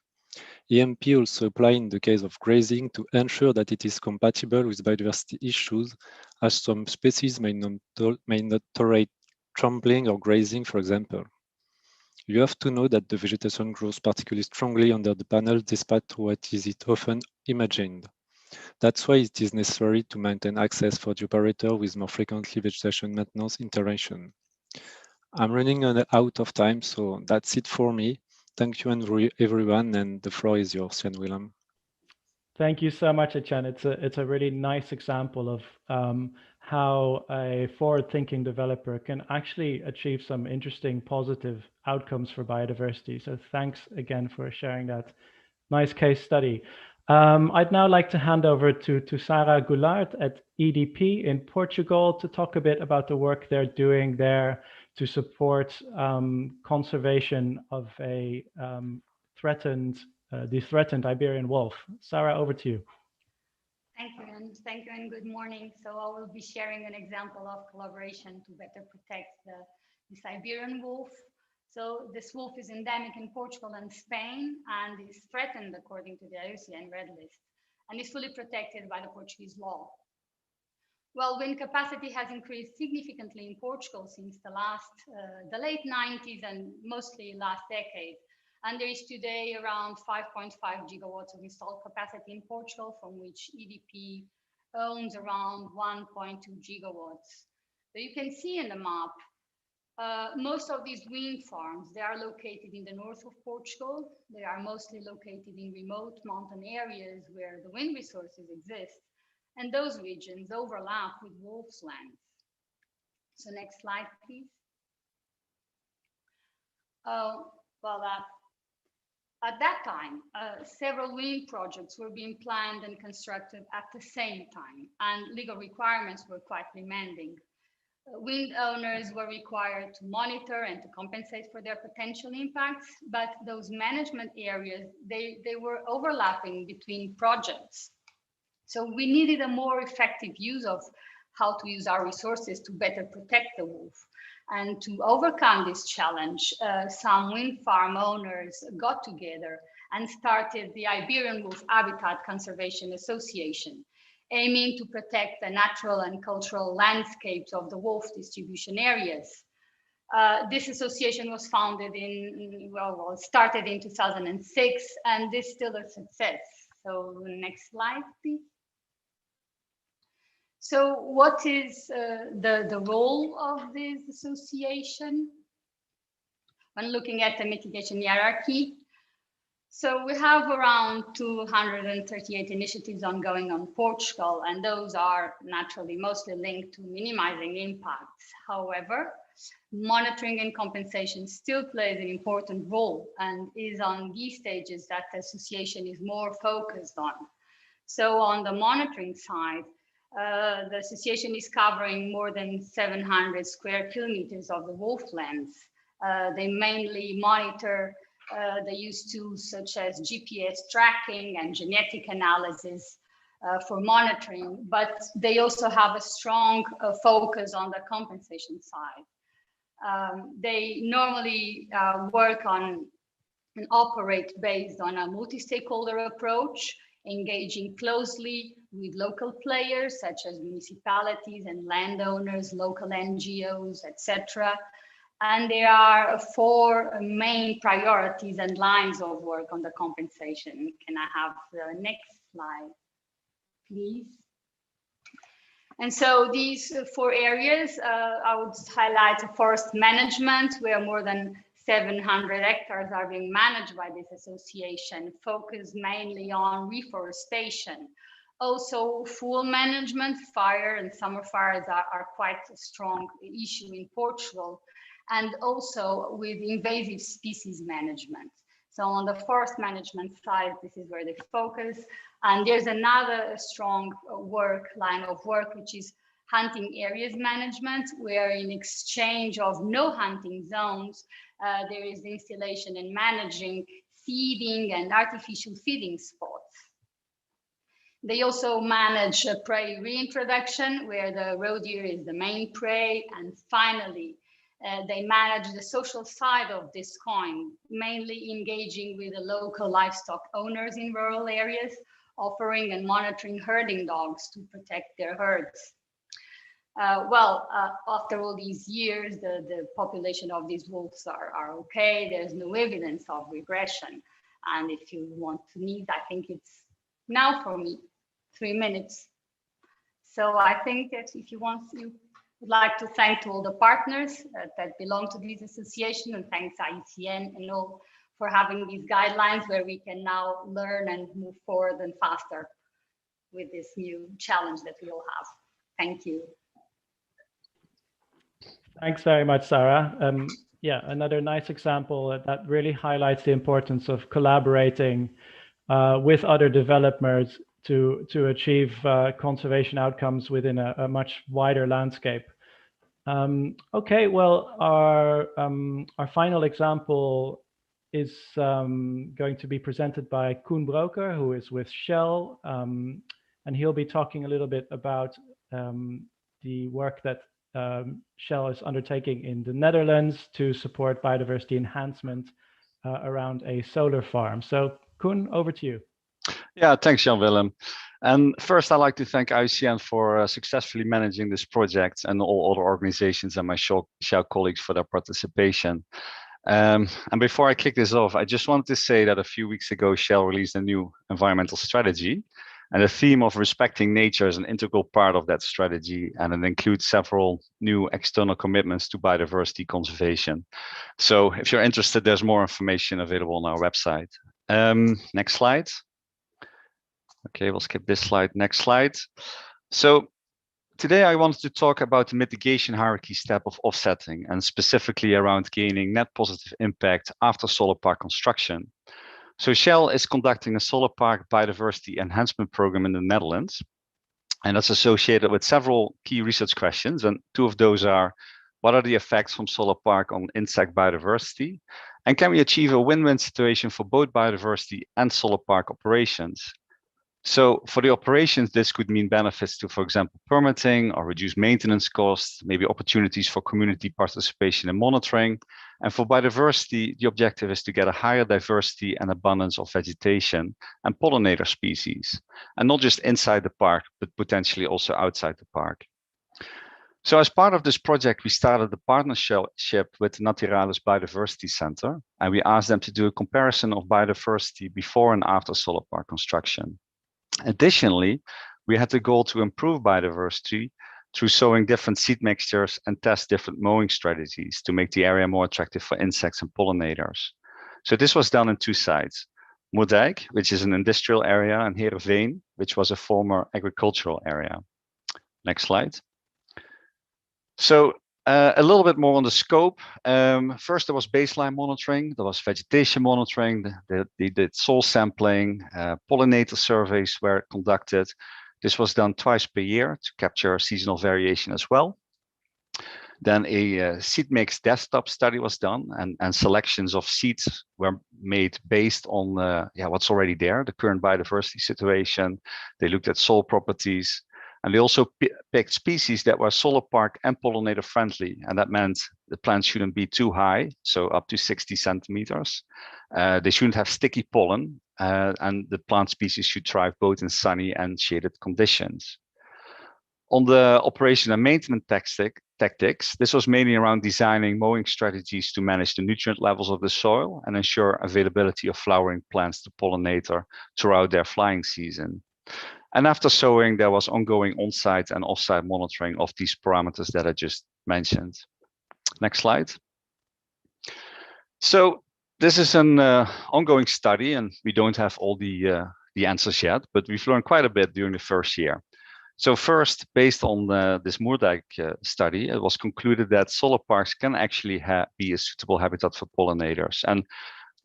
EMP also apply in the case of grazing to ensure that it is compatible with biodiversity issues, as some species may not tolerate trampling or grazing, for example. You have to know that the vegetation grows particularly strongly under the panel despite what is it often imagined. That's why it is necessary to maintain access for the operator with more frequently vegetation maintenance intervention. I'm running out of time, so that's it for me. Thank you everyone, and the floor is yours, Jan Willem. Thank you so much, Etienne. It's a really nice example of how a forward-thinking developer can actually achieve some interesting positive outcomes for biodiversity. So thanks again for sharing that nice case study. I'd now like to hand over to Sarah Goulart at EDP in Portugal to talk a bit about the work they're doing there to support conservation of a the threatened Iberian wolf. Sarah, over to you. Thank you and good morning. So I will be sharing an example of collaboration to better protect the Iberian wolf. So this wolf is endemic in Portugal and Spain and is threatened according to the IUCN Red List and is fully protected by the Portuguese law. Well, wind capacity has increased significantly in Portugal since the late 90s and mostly last decade. And there is today around 5.5 gigawatts of installed capacity in Portugal, from which EDP owns around 1.2 gigawatts. So you can see in the map, most of these wind farms, they are located in the north of Portugal. They are mostly located in remote mountain areas where the wind resources exist. And those regions overlap with wolf's lands. So next slide, please. At that time, several wind projects were being planned and constructed at the same time, and legal requirements were quite demanding. Wind owners were required to monitor and to compensate for their potential impacts, but those management areas, they were overlapping between projects. So we needed a more effective use of how to use our resources to better protect the wolf. And to overcome this challenge, some wind farm owners got together and started the Iberian Wolf Habitat Conservation Association, aiming to protect the natural and cultural landscapes of the wolf distribution areas. This association was founded started in 2006, and is still a success. So next slide, please. So what is the role of this association when looking at the mitigation hierarchy? So we have around 238 initiatives ongoing on Portugal, and those are naturally mostly linked to minimizing impacts. However, monitoring and compensation still plays an important role and is on these stages that the association is more focused on. So on the monitoring side, the association is covering more than 700 square kilometers of the wolflands. They mainly monitor, they use tools such as GPS tracking and genetic analysis for monitoring, but they also have a strong focus on the compensation side. They normally work on and operate based on a multi-stakeholder approach, engaging closely with local players such as municipalities and landowners, local NGOs, etc. And there are 4 main priorities and lines of work on the compensation. Can I have the next slide, please? And so these 4 areas, I would highlight forest management, where more than 700 hectares are being managed by this association, focused mainly on reforestation. Also, fuel management, fire and summer fires are quite a strong issue in Portugal, and also with invasive species management. So on the forest management side, this is where they focus. And there's another strong line of work, which is hunting areas management, where in exchange of no hunting zones, there is the installation and managing feeding and artificial feeding spots. They also manage prey reintroduction, where the roe deer is the main prey. And finally, they manage the social side of this coin, mainly engaging with the local livestock owners in rural areas, offering and monitoring herding dogs to protect their herds. After all these years, the population of these wolves are okay. There's no evidence of regression. And if you want to need, I think it's now for me, 3 minutes. So I think that if you want, you would like to thank all the partners that belong to this association, and thanks IUCN and all for having these guidelines where we can now learn and move forward and faster with this new challenge that we all have. Thank you. Thanks very much, Sarah. Yeah, another nice example that really highlights the importance of collaborating with other developers to achieve conservation outcomes within a much wider landscape. Okay, well, our final example is going to be presented by Koen Broker, who is with Shell, and he'll be talking a little bit about the work that Shell is undertaking in the Netherlands to support biodiversity enhancement around a solar farm. So Koen, over to you. Yeah, thanks, Jan-Willem. And first, I'd like to thank IUCN for successfully managing this project, and all other organizations and my Shell colleagues for their participation. And before I kick this off, I just wanted to say that a few weeks ago, Shell released a new environmental strategy. And the theme of respecting nature is an integral part of that strategy, and it includes several new external commitments to biodiversity conservation. So if you're interested, there's more information available on our website. Next slide. Okay, we'll skip this slide. Next slide. So today I wanted to talk about the mitigation hierarchy step of offsetting, and specifically around gaining net positive impact after solar park construction. So Shell is conducting a solar park biodiversity enhancement program in the Netherlands, and that's associated with several key research questions. And two of those are, what are the effects from solar park on insect biodiversity? And can we achieve a win-win situation for both biodiversity and solar park operations? So for the operations, this could mean benefits to, for example, permitting or reduced maintenance costs, maybe opportunities for community participation and monitoring. And for biodiversity, the objective is to get a higher diversity and abundance of vegetation and pollinator species, and not just inside the park, but potentially also outside the park. So as part of this project, we started a partnership with Naturalis Biodiversity Center, and we asked them to do a comparison of biodiversity before and after solar park construction. Additionally, we had the goal to improve biodiversity through sowing different seed mixtures and test different mowing strategies to make the area more attractive for insects and pollinators. So this was done in two sites: Moerdijk, which is an industrial area, and Heerenveen, which was a former agricultural area. Next slide. So a little bit more on the scope. First, there was baseline monitoring, there was vegetation monitoring, they did soil sampling, pollinator surveys were conducted. This was done twice per year to capture seasonal variation as well. Then a seed mix desktop study was done, and selections of seeds were made based on what's already there, the current biodiversity situation. They looked at soil properties. And they also picked species that were solar park and pollinator friendly. And that meant the plants shouldn't be too high, so up to 60 centimeters. They shouldn't have sticky pollen, and the plant species should thrive both in sunny and shaded conditions. On the operation and maintenance tactics, this was mainly around designing mowing strategies to manage the nutrient levels of the soil and ensure availability of flowering plants to pollinator throughout their flying season. And after sowing, there was ongoing on-site and off-site monitoring of these parameters that I just mentioned. Next slide. So this is an ongoing study, and we don't have all the answers yet, but we've learned quite a bit during the first year. So first, based on this Moerdijk study, it was concluded that solar parks can actually be a suitable habitat for pollinators. And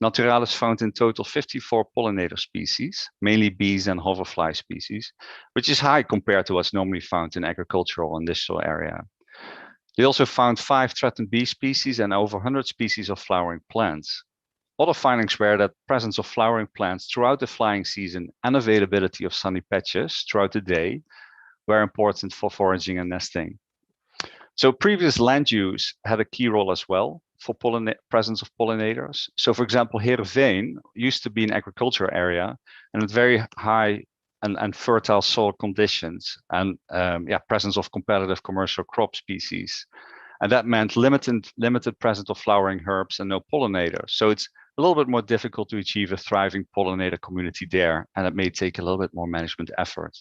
Naturalis found in total 54 pollinator species, mainly bees and hoverfly species, which is high compared to what's normally found in agricultural and industrial area. They also found 5 threatened bee species and over 100 species of flowering plants. Other findings were that presence of flowering plants throughout the flying season and availability of sunny patches throughout the day were important for foraging and nesting. So previous land use had a key role as well for presence of pollinators. So for example, Heerenveen used to be an agricultural area and with very high and fertile soil conditions, and presence of competitive commercial crop species. And that meant limited presence of flowering herbs and no pollinators. So it's a little bit more difficult to achieve a thriving pollinator community there, and it may take a little bit more management effort.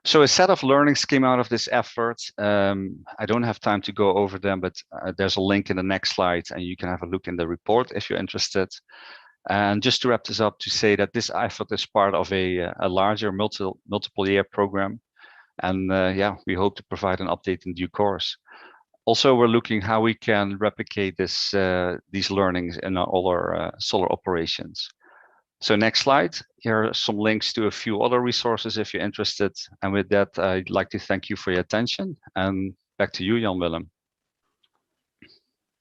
So a set of learnings came out of this effort. I don't have time to go over them, but there's a link in the next slide, and you can have a look in the report if you're interested. And just to wrap this up, to say that this effort is part of a larger multiple year program. And we hope to provide an update in due course. Also, we're looking how we can replicate these learnings in our solar operations. So next slide. Here are some links to a few other resources if you're interested. And with that, I'd like to thank you for your attention. And back to you, Jan Willem.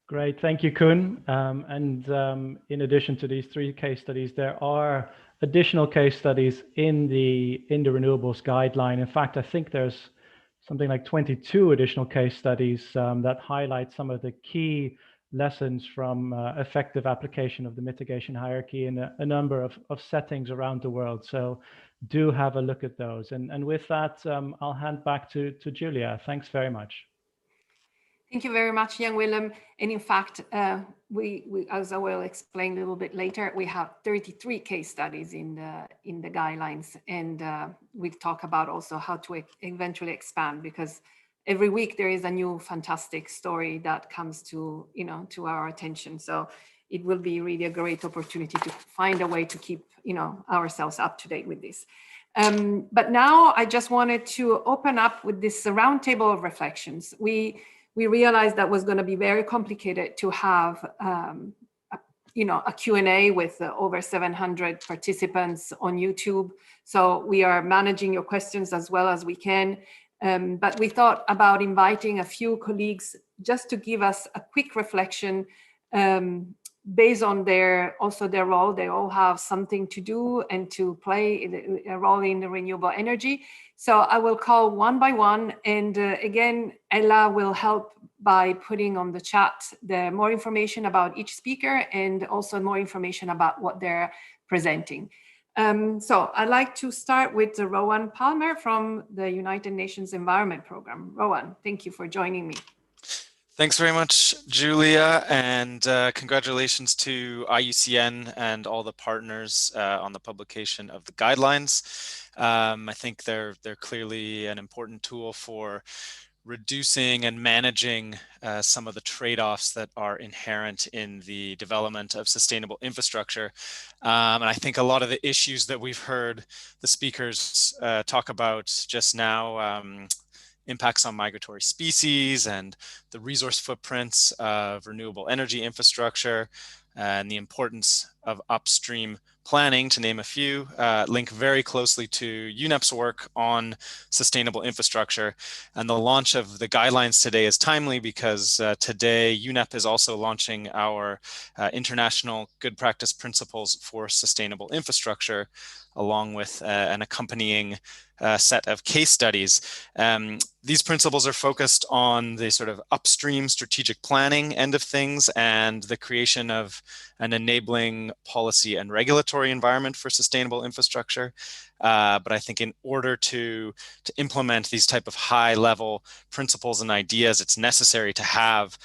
Great, thank you, Koen. In addition to these 3 case studies, there are additional case studies in the renewables guideline. In fact, I think there's something like 22 additional case studies that highlight some of the key lessons from effective application of the mitigation hierarchy in a number of settings around the world. So do have a look at those. And with that, I'll hand back to Julia. Thanks very much. Thank you very much, Jan Willem. And in fact, we, as I will explain a little bit later, we have 33 case studies in the guidelines, and we'll talk about also how to eventually expand, because every week there is a new fantastic story that comes to our attention. So it will be really a great opportunity to find a way to keep ourselves up to date with this. But now I just wanted to open up with this roundtable of reflections. We realized that was going to be very complicated to have a Q&A with over 700 participants on YouTube. So we are managing your questions as well as we can. But we thought about inviting a few colleagues just to give us a quick reflection based on their role. They all have something to do and to play a role in the renewable energy. So I will call one by one, and again, Ella will help by putting on the chat the more information about each speaker and also more information about what they're presenting. So I'd like to start with Rowan Palmer from the United Nations Environment Programme. Rowan, thank you for joining me. Thanks very much, Julia, and congratulations to IUCN and all the partners on the publication of the guidelines. I think they're clearly an important tool for reducing and managing some of the trade-offs that are inherent in the development of sustainable infrastructure. And I think a lot of the issues that we've heard the speakers talk about just now, impacts on migratory species and the resource footprints of renewable energy infrastructure, and the importance of upstream planning, to name a few, link very closely to UNEP's work on sustainable infrastructure. And the launch of the guidelines today is timely because today UNEP is also launching our international good practice principles for sustainable infrastructure, along with an accompanying set of case studies. These principles are focused on the sort of upstream strategic planning end of things and the creation of an enabling policy and regulatory environment for sustainable infrastructure. But I think in order to implement these type of high level principles and ideas, it's necessary to have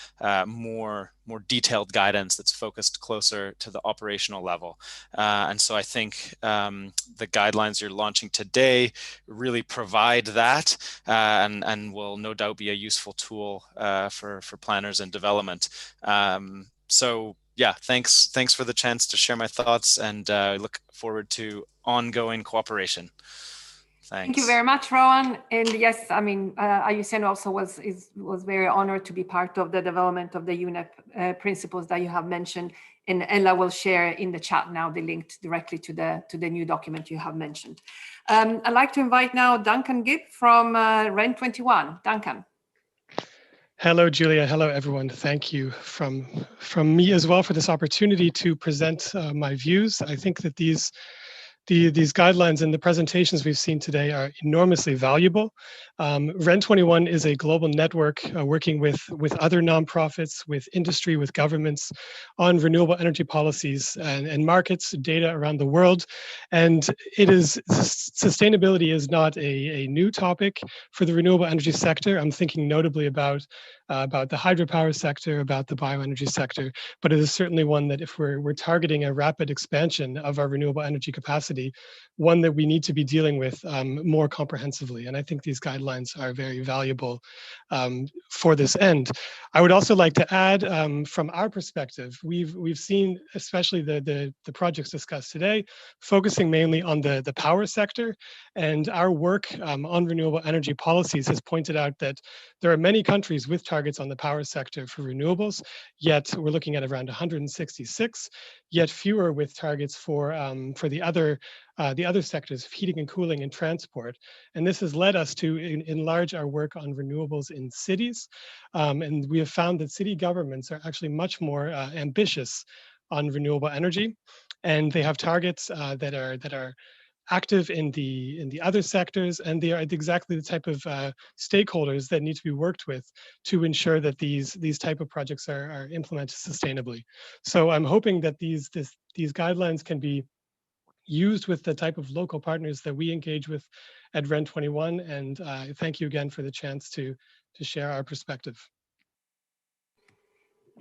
more detailed guidance that's focused closer to the operational level. And so I think the guidelines you're launching today really provide that and will no doubt be a useful tool for planners and development. So yeah, thanks for the chance to share my thoughts, and look forward to ongoing cooperation. Thanks. Thank you very much, Rowan. And yes, I mean, IUCN also was very honored to be part of the development of the UNEP principles that you have mentioned. And Ella will share in the chat now the link directly to the new document you have mentioned. I'd like to invite now Duncan Gibb from REN21. Duncan. Hello, Julia. Hello, everyone. Thank you from me as well for this opportunity to present my views. I think that these these guidelines and the presentations we've seen today are enormously valuable. REN21 is a global network working with other nonprofits, with industry, with governments on renewable energy policies and markets, data around the world. And sustainability is not a new topic for the renewable energy sector. I'm thinking notably about the hydropower sector, about the bioenergy sector, but it is certainly one that if we're targeting a rapid expansion of our renewable energy capacity, one that we need to be dealing with more comprehensively. And I think these guidelines are very valuable for this end. I would also like to add, from our perspective, we've seen, especially the projects discussed today, focusing mainly on the power sector, and our work on renewable energy policies has pointed out that there are many countries with targets on the power sector for renewables, yet we're looking at around 166, yet fewer with targets for the other sectors of heating and cooling and transport. And this has led us to enlarge our work on renewables in cities. And we have found that city governments are actually much more ambitious on renewable energy. And they have targets that are active in the other sectors, and they are exactly the type of stakeholders that need to be worked with to ensure that these type of projects are implemented sustainably. So I'm hoping that these guidelines can be used with the type of local partners that we engage with at REN21, and thank you again for the chance to share our perspective.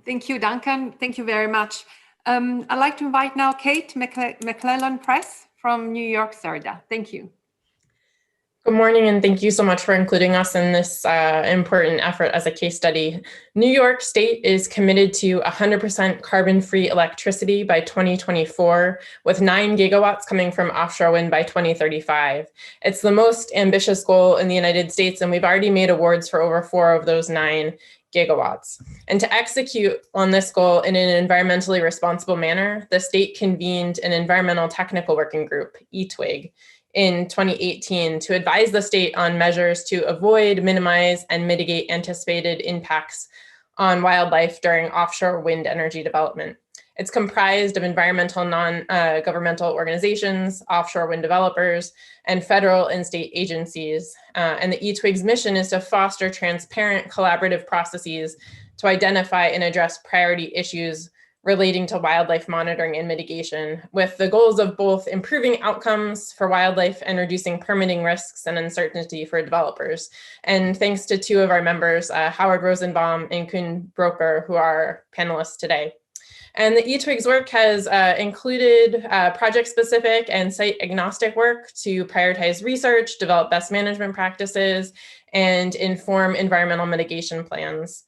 Thank you, Duncan. Thank you very much. I'd like to invite now Kate McClellan-Press from New York, SERDA. Thank you. Good morning, and thank you so much for including us in this important effort as a case study. New York State is committed to 100% carbon-free electricity by 2024, with 9 gigawatts coming from offshore wind by 2035. It's the most ambitious goal in the United States, and we've already made awards for over 4 of those 9 gigawatts. And to execute on this goal in an environmentally responsible manner, the state convened an environmental technical working group, ETWIG, in 2018 to advise the state on measures to avoid, minimize, and mitigate anticipated impacts on wildlife during offshore wind energy development. It's comprised of environmental non-governmental organizations, offshore wind developers, and federal and state agencies. And the ETWIG's mission is to foster transparent collaborative processes to identify and address priority issues relating to wildlife monitoring and mitigation, with the goals of both improving outcomes for wildlife and reducing permitting risks and uncertainty for developers. And thanks to 2 of our members, Howard Rosenbaum and Kuhn Broker, who are panelists today. And the ETWIG's work has included project-specific and site-agnostic work to prioritize research, develop best management practices, and inform environmental mitigation plans.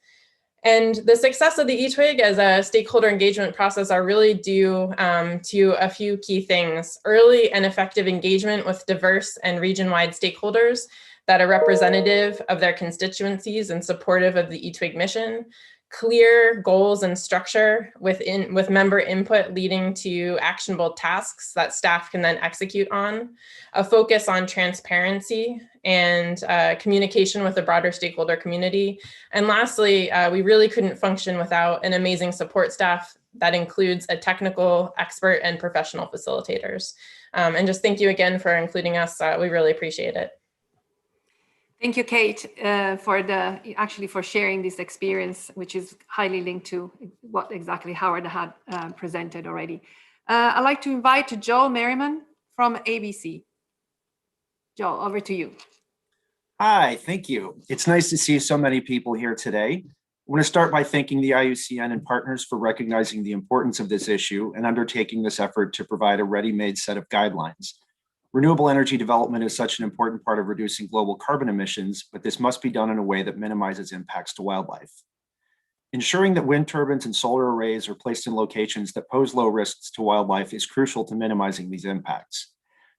And the success of the ETWIG as a stakeholder engagement process are really due to a few key things: early and effective engagement with diverse and region-wide stakeholders that are representative of their constituencies and supportive of the ETWIG mission, clear goals and structure with member input leading to actionable tasks that staff can then execute on, a focus on transparency and communication with the broader stakeholder community. And lastly, we really couldn't function without an amazing support staff that includes a technical expert and professional facilitators. And just thank you again for including us. We really appreciate it. Thank you, Kate, for sharing this experience, which is highly linked to what exactly Howard had presented already. I'd like to invite Joel Merriman from ABC. Joel, over to you. Hi, thank you. It's nice to see so many people here today. I want to start by thanking the IUCN and partners for recognizing the importance of this issue and undertaking this effort to provide a ready-made set of guidelines. Renewable energy development is such an important part of reducing global carbon emissions, but this must be done in a way that minimizes impacts to wildlife. Ensuring that wind turbines and solar arrays are placed in locations that pose low risks to wildlife is crucial to minimizing these impacts.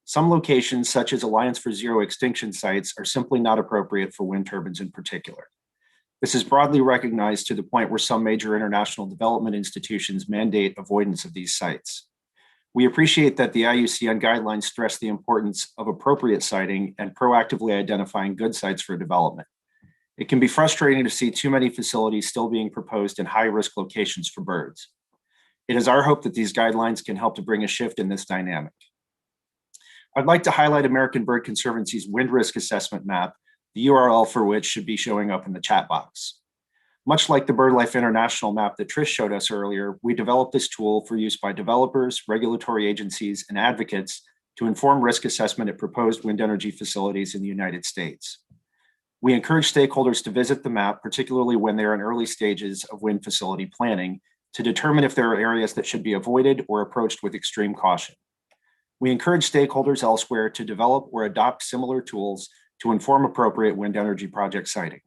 Some locations, such as Alliance for Zero Extinction sites, are simply not appropriate for wind turbines in particular. This is broadly recognized to the point where some major international development institutions mandate avoidance of these sites. We appreciate that the IUCN guidelines stress the importance of appropriate siting and proactively identifying good sites for development. It can be frustrating to see too many facilities still being proposed in high-risk locations for birds. It is our hope that these guidelines can help to bring a shift in this dynamic. I'd like to highlight American Bird Conservancy's wind risk assessment map, the URL for which should be showing up in the chat box. Much like the BirdLife International map that Trish showed us earlier, we developed this tool for use by developers, regulatory agencies, and advocates to inform risk assessment at proposed wind energy facilities in the United States. We encourage stakeholders to visit the map, particularly when they're in early stages of wind facility planning, to determine if there are areas that should be avoided or approached with extreme caution. We encourage stakeholders elsewhere to develop or adopt similar tools to inform appropriate wind energy project siting.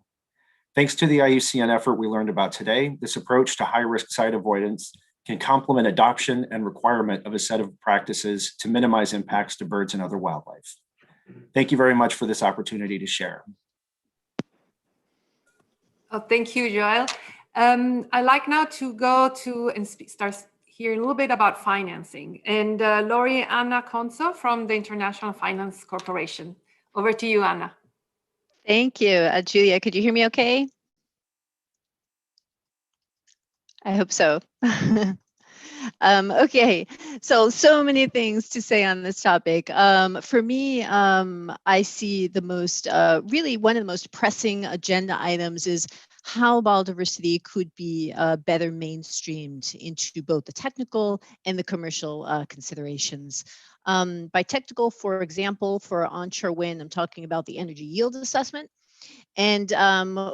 Thanks to the IUCN effort we learned about today, this approach to high-risk site avoidance can complement adoption and requirement of a set of practices to minimize impacts to birds and other wildlife. Thank you very much for this opportunity to share. Oh, thank you, Joel. I'd like now to go to and start hearing a little bit about financing. And Lori Anna Conso from the International Finance Corporation. Over to you, Anna. Thank you. Julia, could you hear me okay? I hope so. Okay, so many things to say on this topic. For me, I see the most, really one of the most pressing agenda items is how biodiversity could be better mainstreamed into both the technical and the commercial considerations. By technical, for example, for onshore wind, I'm talking about the energy yield assessment. And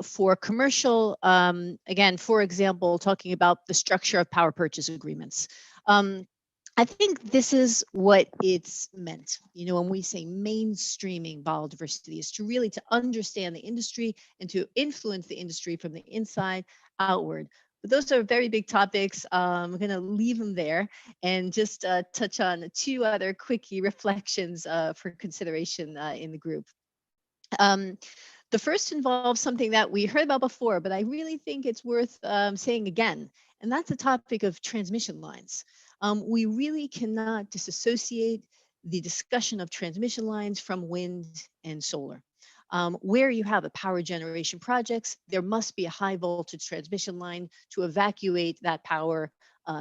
for commercial, again, for example, talking about the structure of power purchase agreements. I think this is what it's meant. You know, when we say mainstreaming biodiversity is to really to understand the industry and to influence the industry from the inside outward. But those are very big topics. I'm going to leave them there and just touch on two other quickie reflections for consideration in the group. The first involves something that we heard about before, but I really think it's worth saying again, and that's the topic of transmission lines. We really cannot disassociate the discussion of transmission lines from wind and solar. Where you have a power generation projects, there must be a high voltage transmission line to evacuate that power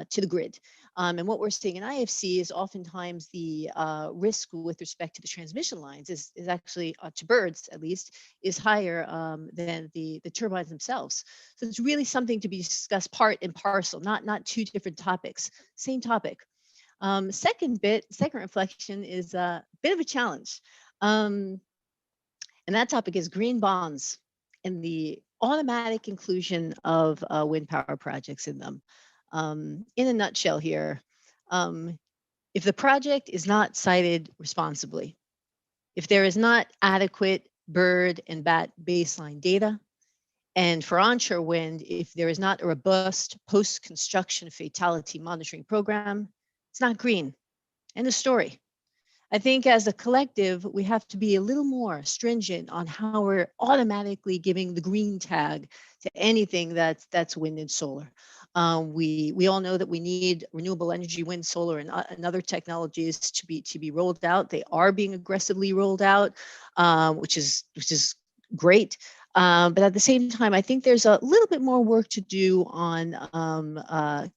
to the grid. And what we're seeing in IFC is oftentimes the risk with respect to the transmission lines is actually, to birds at least, is higher than the turbines themselves. So it's really something to be discussed part and parcel, not two different topics, same topic. Second reflection is a bit of a challenge. And that topic is green bonds and the automatic inclusion of wind power projects in them. In a nutshell here, if the project is not sited responsibly, if there is not adequate bird and bat baseline data, and for onshore wind, if there is not a robust post-construction fatality monitoring program, it's not green. End of story. I think as a collective, we have to be a little more stringent on how we're automatically giving the green tag to anything that's wind and solar. We all know that we need renewable energy, wind, solar, and other technologies to be rolled out. They are being aggressively rolled out, which is great. But at the same time, I think there's a little bit more work to do on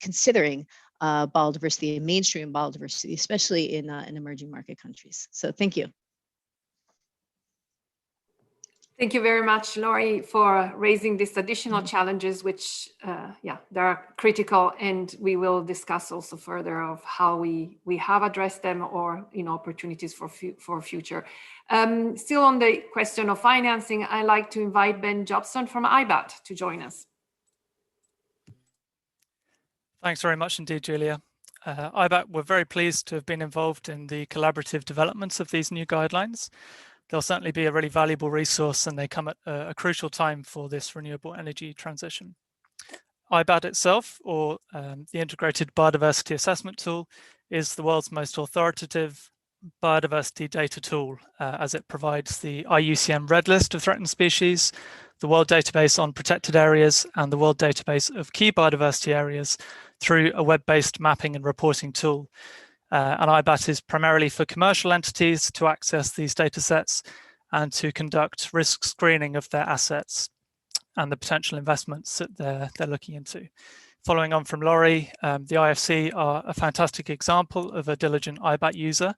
considering biodiversity and mainstream biodiversity, especially in emerging market countries. So thank you. Thank you very much, Lori, for raising these additional challenges, which, yeah, they are critical, and we will discuss also further of how we have addressed them or opportunities for future. Still on the question of financing, I'd like to invite Ben Jobson from IBAT to join us. Thanks very much indeed, Julia. IBAT, we're very pleased to have been involved in the collaborative developments of these new guidelines. They'll certainly be a really valuable resource, and they come at a crucial time for this renewable energy transition. IBAT itself, or the Integrated Biodiversity Assessment Tool, is the world's most authoritative biodiversity data tool, as it provides the IUCN Red List of threatened species, the World Database on Protected Areas, and the World Database of Key Biodiversity Areas through a web-based mapping and reporting tool. And IBAT is primarily for commercial entities to access these data sets and to conduct risk screening of their assets and the potential investments that they're looking into. Following on from Lori, the IFC are a fantastic example of a diligent IBAT user,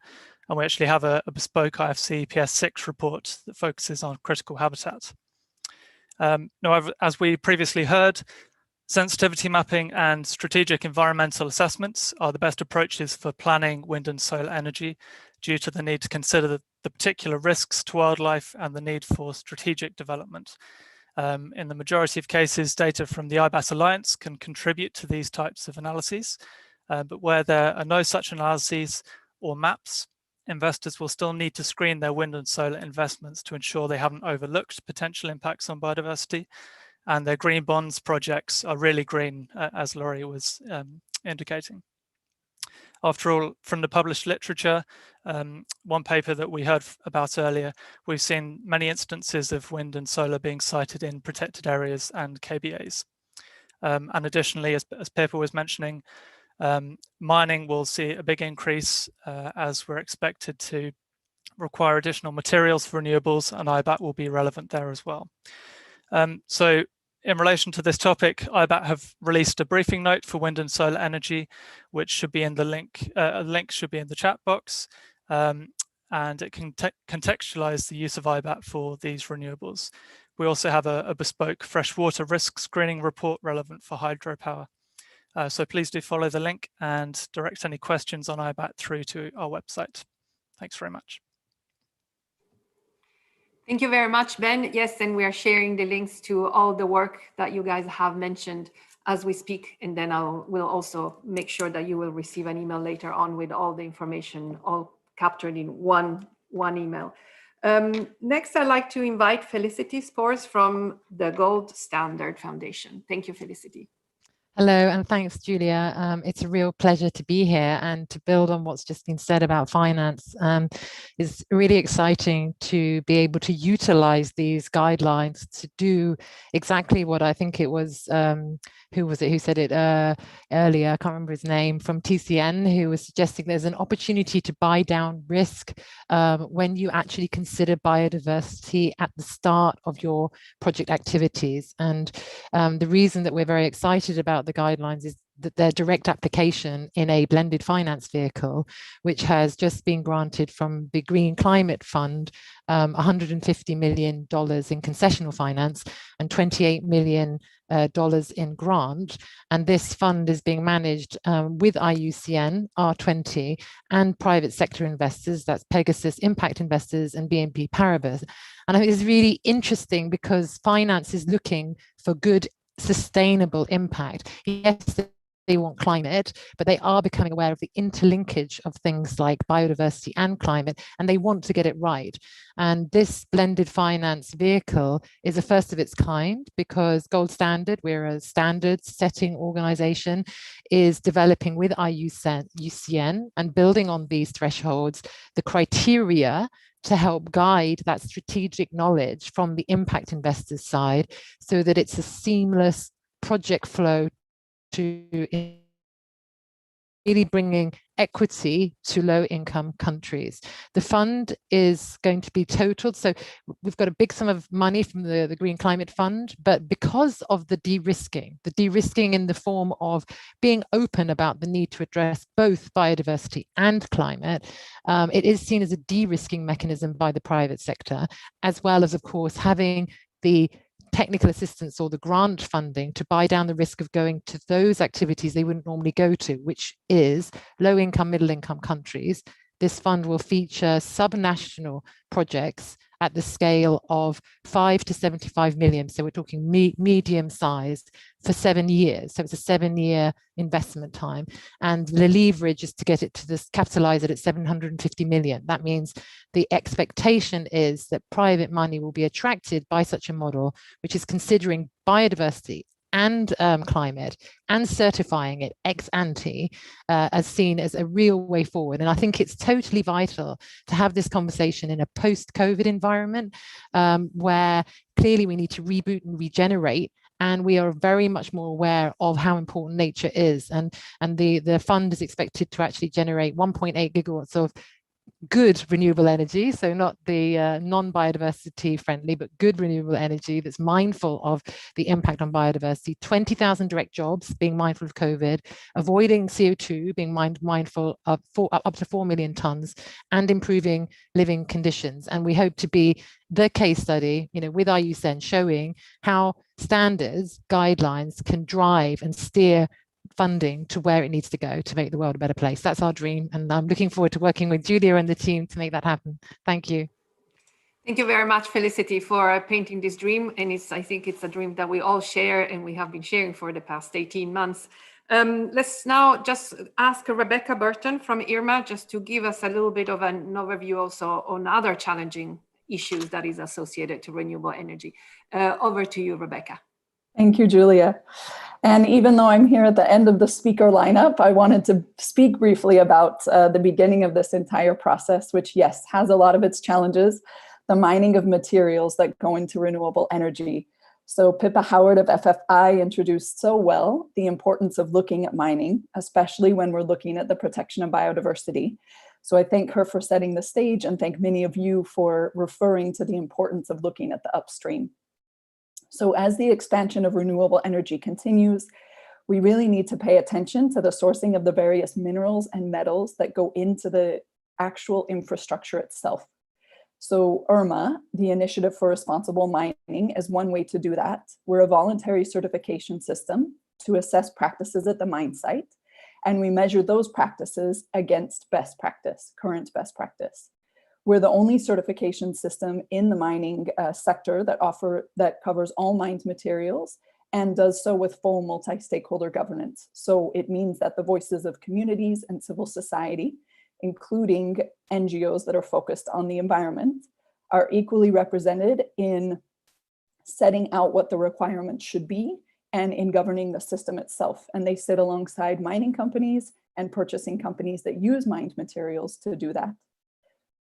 And we actually have a bespoke IFC PS6 report that focuses on critical habitat. Now, as we previously heard, sensitivity mapping and strategic environmental assessments are the best approaches for planning wind and solar energy due to the need to consider the particular risks to wildlife and the need for strategic development. In the majority of cases, data from the IBAT Alliance can contribute to these types of analyses, but where there are no such analyses or maps, investors will still need to screen their wind and solar investments to ensure they haven't overlooked potential impacts on biodiversity, and their green bonds projects are really green, as Laurie was indicating. After all, from the published literature, one paper that we heard about earlier, we've seen many instances of wind and solar being sited in protected areas and KBAs. And additionally, as Pippa was mentioning, mining will see a big increase as we're expected to require additional materials for renewables, and IBAT will be relevant there as well. So in relation to this topic, IBAT have released a briefing note for wind and solar energy, which should be in the link. A link should be in the chat box, and it can contextualize the use of IBAT for these renewables. We also have a bespoke freshwater risk screening report relevant for hydropower. So please do follow the link and direct any questions on IBAT through to our website. Thanks very much. Thank you very much, Ben. Yes, and we are sharing the links to all the work that you guys have mentioned as we speak, and then we'll also make sure that you will receive an email later on with all the information all captured in one email. Next, I'd like to invite Felicity Spores from the Gold Standard Foundation. Thank you, Felicity. Hello, and thanks, Julia. It's a real pleasure to be here and to build on what's just been said about finance. It's really exciting to be able to utilize these guidelines to do exactly what I think it was, who was it who said it earlier? I can't remember his name, from TCN, who was suggesting there's an opportunity to buy down risk when you actually consider biodiversity at the start of your project activities. And the reason that we're very excited about the guidelines is that their direct application in a blended finance vehicle, which has just been granted from the Green Climate Fund, $150 million in concessional finance and $28 million in grant. And this fund is being managed with IUCN, R20, and private sector investors, that's Pegasus Impact Investors and BNP Paribas. And I think it's really interesting because finance is looking for good, sustainable impact. Yes, they want climate, but they are becoming aware of the interlinkage of things like biodiversity and climate, and they want to get it right. And this blended finance vehicle is a first of its kind because Gold Standard, we're a standards setting organization, is developing with IUCN and building on these thresholds the criteria to help guide that strategic knowledge from the impact investors side so that it's a seamless project flow to really bringing equity to low-income countries. The fund is going to be totaled. So we've got a big sum of money from the Green Climate Fund, but because of the de-risking in the form of being open about the need to address both biodiversity and climate, it is seen as a de-risking mechanism by the private sector, as well as, of course, having the technical assistance or the grant funding to buy down the risk of going to those activities they wouldn't normally go to, which is low-income, middle-income countries. This fund will feature subnational projects at the scale of 5 to 75 million. So we're talking medium sized for 7 years. So it's a 7-year investment time. And the leverage is to get it to this, capitalize it at 750 million. That means the expectation is that private money will be attracted by such a model, which is considering biodiversity and climate and certifying it ex ante as seen as a real way forward. And I think it's totally vital to have this conversation in a post-COVID environment where clearly we need to reboot and regenerate. And we are very much more aware of how important nature is. And the fund is expected to actually generate 1.8 gigawatts of good renewable energy, so not the non-biodiversity friendly, but good renewable energy that's mindful of the impact on biodiversity, 20,000 direct jobs, being mindful of COVID, avoiding CO2, being mindful of up to 4 million tons, and improving living conditions. And we hope to be the case study, with IUCN, showing how standards, guidelines can drive and steer funding to where it needs to go to make the world a better place. That's our dream, and I'm looking forward to working with Julia and the team to make that happen. Thank you. Thank you very much, Felicity, for painting this dream. And I think it's a dream that we all share and we have been sharing for the past 18 months. Let's now just ask Rebecca Burton from IRMA just to give us a little bit of an overview also on other challenging issues that is associated to renewable energy. Over to you, Rebecca. Thank you, Julia. And even though I'm here at the end of the speaker lineup, I wanted to speak briefly about the beginning of this entire process, which, yes, has a lot of its challenges, the mining of materials that go into renewable energy. So Pippa Howard of FFI introduced so well the importance of looking at mining, especially when we're looking at the protection of biodiversity. So I thank her for setting the stage and thank many of you for referring to the importance of looking at the upstream. So as the expansion of renewable energy continues, we really need to pay attention to the sourcing of the various minerals and metals that go into the actual infrastructure itself. So IRMA, the Initiative for Responsible Mining, is one way to do that. We're a voluntary certification system to assess practices at the mine site, and we measure those practices against best practice, current best practice. We're the only certification system in the mining sector that covers all mined materials and does so with full multi-stakeholder governance. So it means that the voices of communities and civil society, including NGOs that are focused on the environment, are equally represented in setting out what the requirements should be and in governing the system itself. And they sit alongside mining companies and purchasing companies that use mined materials to do that.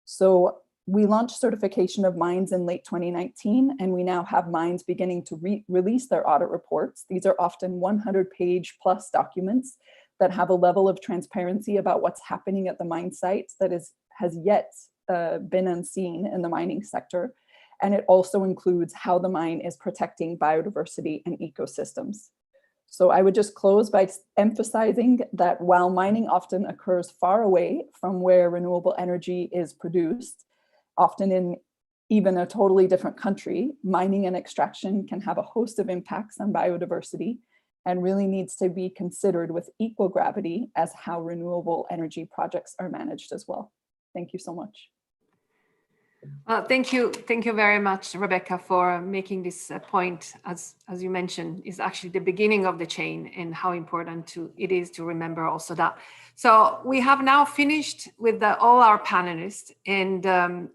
So we launched certification of mines in late 2019, and we now have mines beginning to release their audit reports. These are often 100-page plus documents that have a level of transparency about what's happening at the mine sites that has yet been unseen in the mining sector. And it also includes how the mine is protecting biodiversity and ecosystems. So I would just close by emphasizing that while mining often occurs far away from where renewable energy is produced, often in even a totally different country, mining and extraction can have a host of impacts on biodiversity and really needs to be considered with equal gravity as how renewable energy projects are managed as well. Thank you so much. Thank you very much, Rebecca, for making this point, as you mentioned, is actually the beginning of the chain and how important it is to remember also that. So we have now finished with all our panelists, and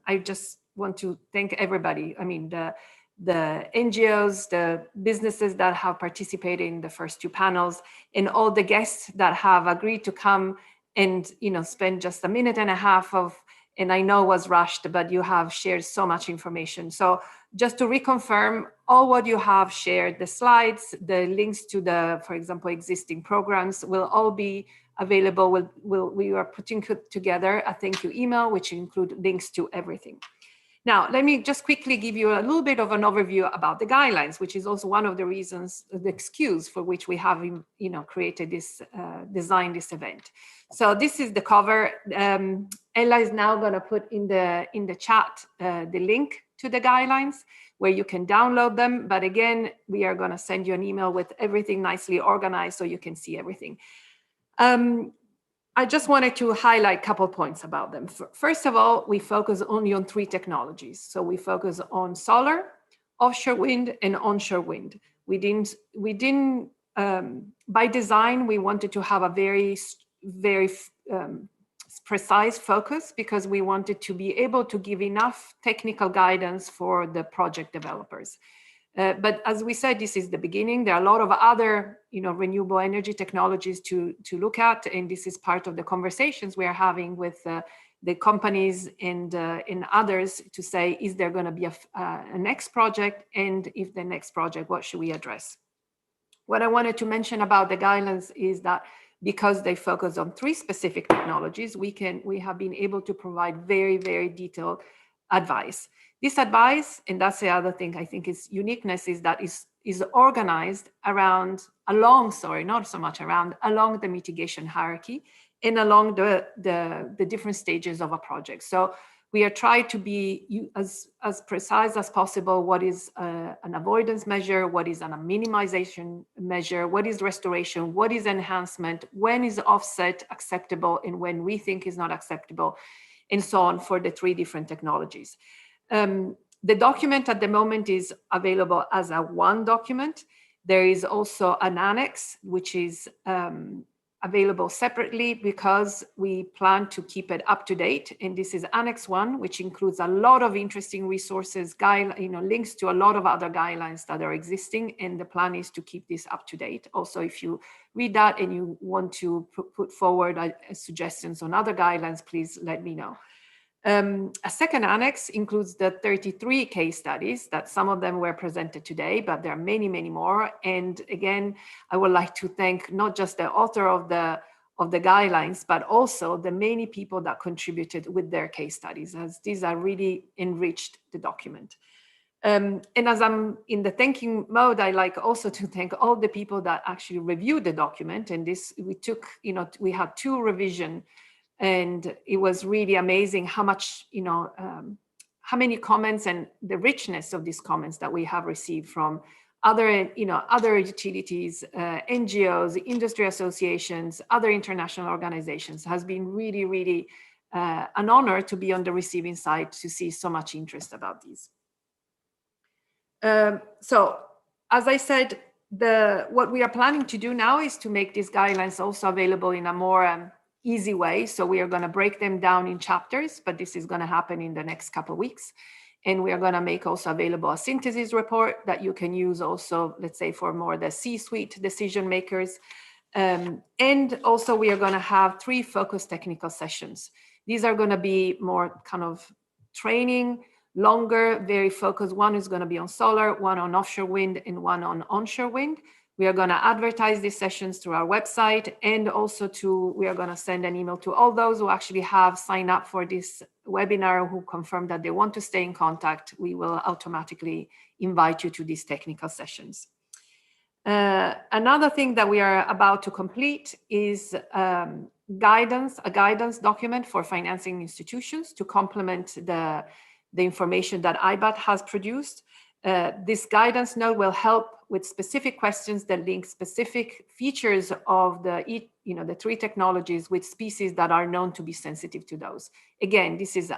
I just want to thank everybody. I mean, the NGOs, the businesses that have participated in the first two panels, and all the guests that have agreed to come and spend just a minute and a half of, and I know was rushed, but you have shared so much information. So just to reconfirm, all what you have shared, the slides, the links to the, for example, existing programs will all be available. We are putting together a thank you email, which include links to everything. Now, let me just quickly give you a little bit of an overview about the guidelines, which is also one of the reasons, the excuse for which we have, created this, designed this event. So this is the cover. Ella is now going to put in the chat the link to the guidelines where you can download them. But again, we are going to send you an email with everything nicely organized so you can see everything. I just wanted to highlight a couple points about them. First of all, we focus only on 3 technologies. So we focus on solar, offshore wind, and onshore wind. We didn't by design, we wanted to have a very precise focus because we wanted to be able to give enough technical guidance for the project developers. But as we said, this is the beginning. There are a lot of other, renewable energy technologies to look at, and this is part of the conversations we are having with the companies and others to say, is there going to be a next project, and if the next project, what should we address? What I wanted to mention about the guidelines is that because they focus on 3 specific technologies, we have been able to provide very, very detailed advice. This advice, and that's the other thing I think is uniqueness, is that is organized along the mitigation hierarchy and along the different stages of a project. So we are trying to be as precise as possible. What is an avoidance measure? What is a minimization measure? What is restoration? What is enhancement? When is offset acceptable and when we think is not acceptable, and so on for the 3 different technologies. The document at the moment is available as a one document. There is also an annex, which is available separately because we plan to keep it up to date. And this is Annex 1, which includes a lot of interesting resources, links to a lot of other guidelines that are existing. And the plan is to keep this up to date. Also, if you read that and you want to put forward suggestions on other guidelines, please let me know. A second annex includes the 33 case studies that some of them were presented today, but there are many, many more. And again, I would like to thank not just the author of the guidelines, but also the many people that contributed with their case studies, as these are really enriched the document. And as I'm in the thanking mode, I like also to thank all the people that actually reviewed the document. And this, we had 2 revisions. And it was really amazing how much, how many comments and the richness of these comments that we have received from other utilities, NGOs, industry associations, other international organizations. Has been really, really an honor to be on the receiving side to see so much interest about these. So, as I said, what we are planning to do now is to make these guidelines also available in a more easy way. So we are going to break them down in chapters, but this is going to happen in the next couple of weeks. And we are going to make also available a synthesis report that you can use also, let's say, for more the C-suite decision makers. And also we are going to have 3 focused technical sessions. These are going to be more kind of training, longer, very focused. One is going to be on solar, one on offshore wind, and one on onshore wind. We are going to advertise these sessions through our website, and also we are going to send an email to all those who actually have signed up for this webinar, who confirm that they want to stay in contact. We will automatically invite you to these technical sessions. Another thing that we are about to complete is a guidance document for financing institutions to complement the information that IBAT has produced. This guidance note will help with specific questions that link specific features of the 3 technologies with species that are known to be sensitive to those. Again, this is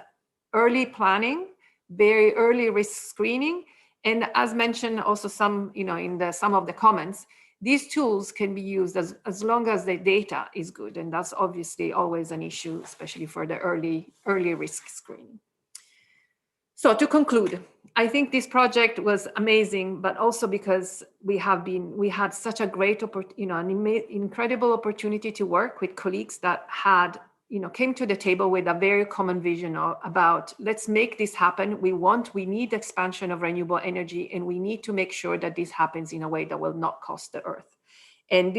early planning, very early risk screening. And as mentioned also in some of the comments, these tools can be used as long as the data is good. And that's obviously always an issue, especially for the early risk screening. So to conclude, I think this project was amazing, but also because we had such a great, an incredible opportunity to work with colleagues that came to the table with a very common vision about, let's make this happen. We need expansion of renewable energy, and we need to make sure that this happens in a way that will not cost the earth. And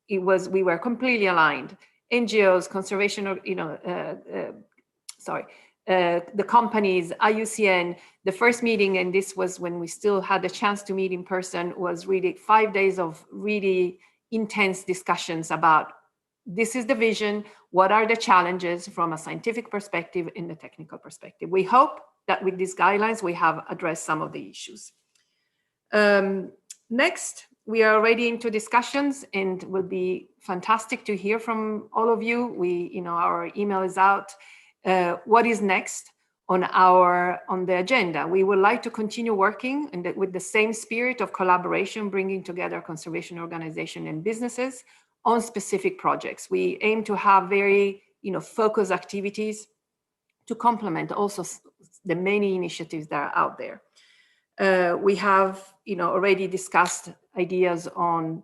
we were completely aligned. NGOs, conservation, the companies, IUCN, the first meeting, and this was when we still had the chance to meet in person, was really 5 days of really intense discussions about this is the vision, what are the challenges from a scientific perspective and the technical perspective. We hope that with these guidelines, we have addressed some of the issues. Next, we are already into discussions, and it will be fantastic to hear from all of you. Our email is out. What is next on the agenda? We would like to continue working with the same spirit of collaboration, bringing together conservation organizations and businesses on specific projects. We aim to have very focused activities to complement also the many initiatives that are out there. We have already discussed ideas on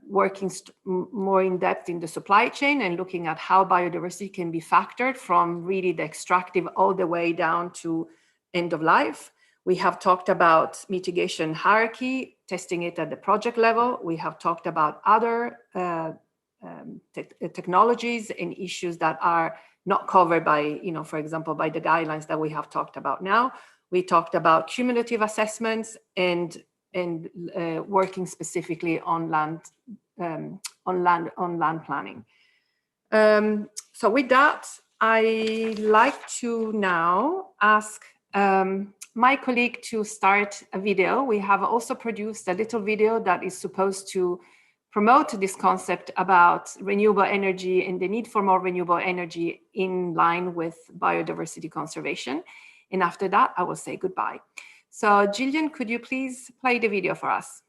working more in depth in the supply chain and looking at how biodiversity can be factored from really the extractive all the way down to end of life. We have talked about mitigation hierarchy, testing it at the project level. We have talked about other technologies and issues that are not covered by, for example, by the guidelines that we have talked about now. We talked about cumulative assessments and working specifically on land planning. So with that, I like to now ask my colleague to start a video. We have also produced a little video that is supposed to promote this concept about renewable energy and the need for more renewable energy in line with biodiversity conservation. And after that, I will say goodbye. So Gillian, could you please play the video for us?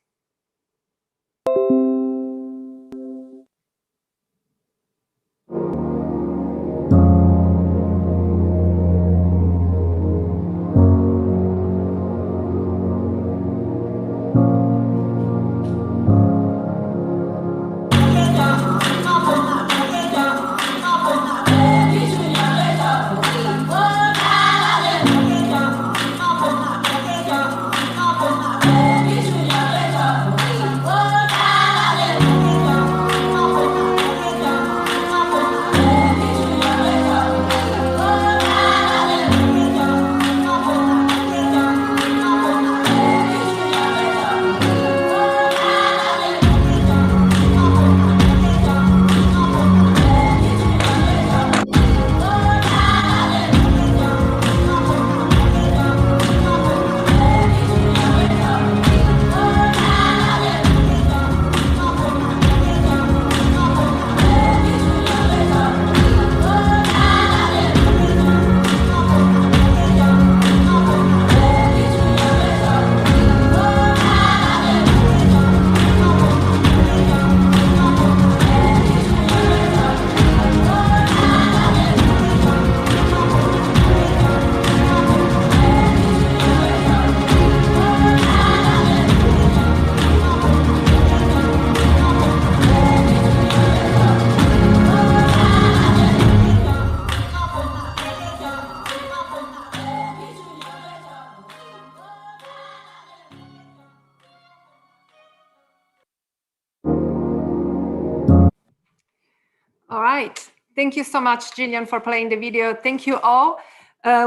All right. Thank you so much, Gillian, for playing the video. Thank you all.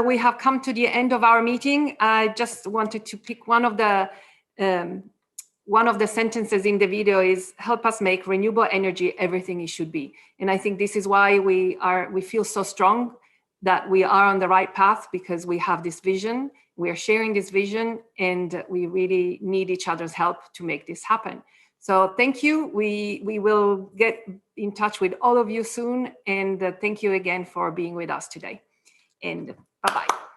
We have come to the end of our meeting. I just wanted to pick one of the sentences in the video is help us make renewable energy everything it should be. And I think this is why we feel so strong that we are on the right path, because we have this vision, we are sharing this vision, and we really need each other's help to make this happen. So thank you. We will get in touch with all of you soon. And thank you again for being with us today. And bye-bye.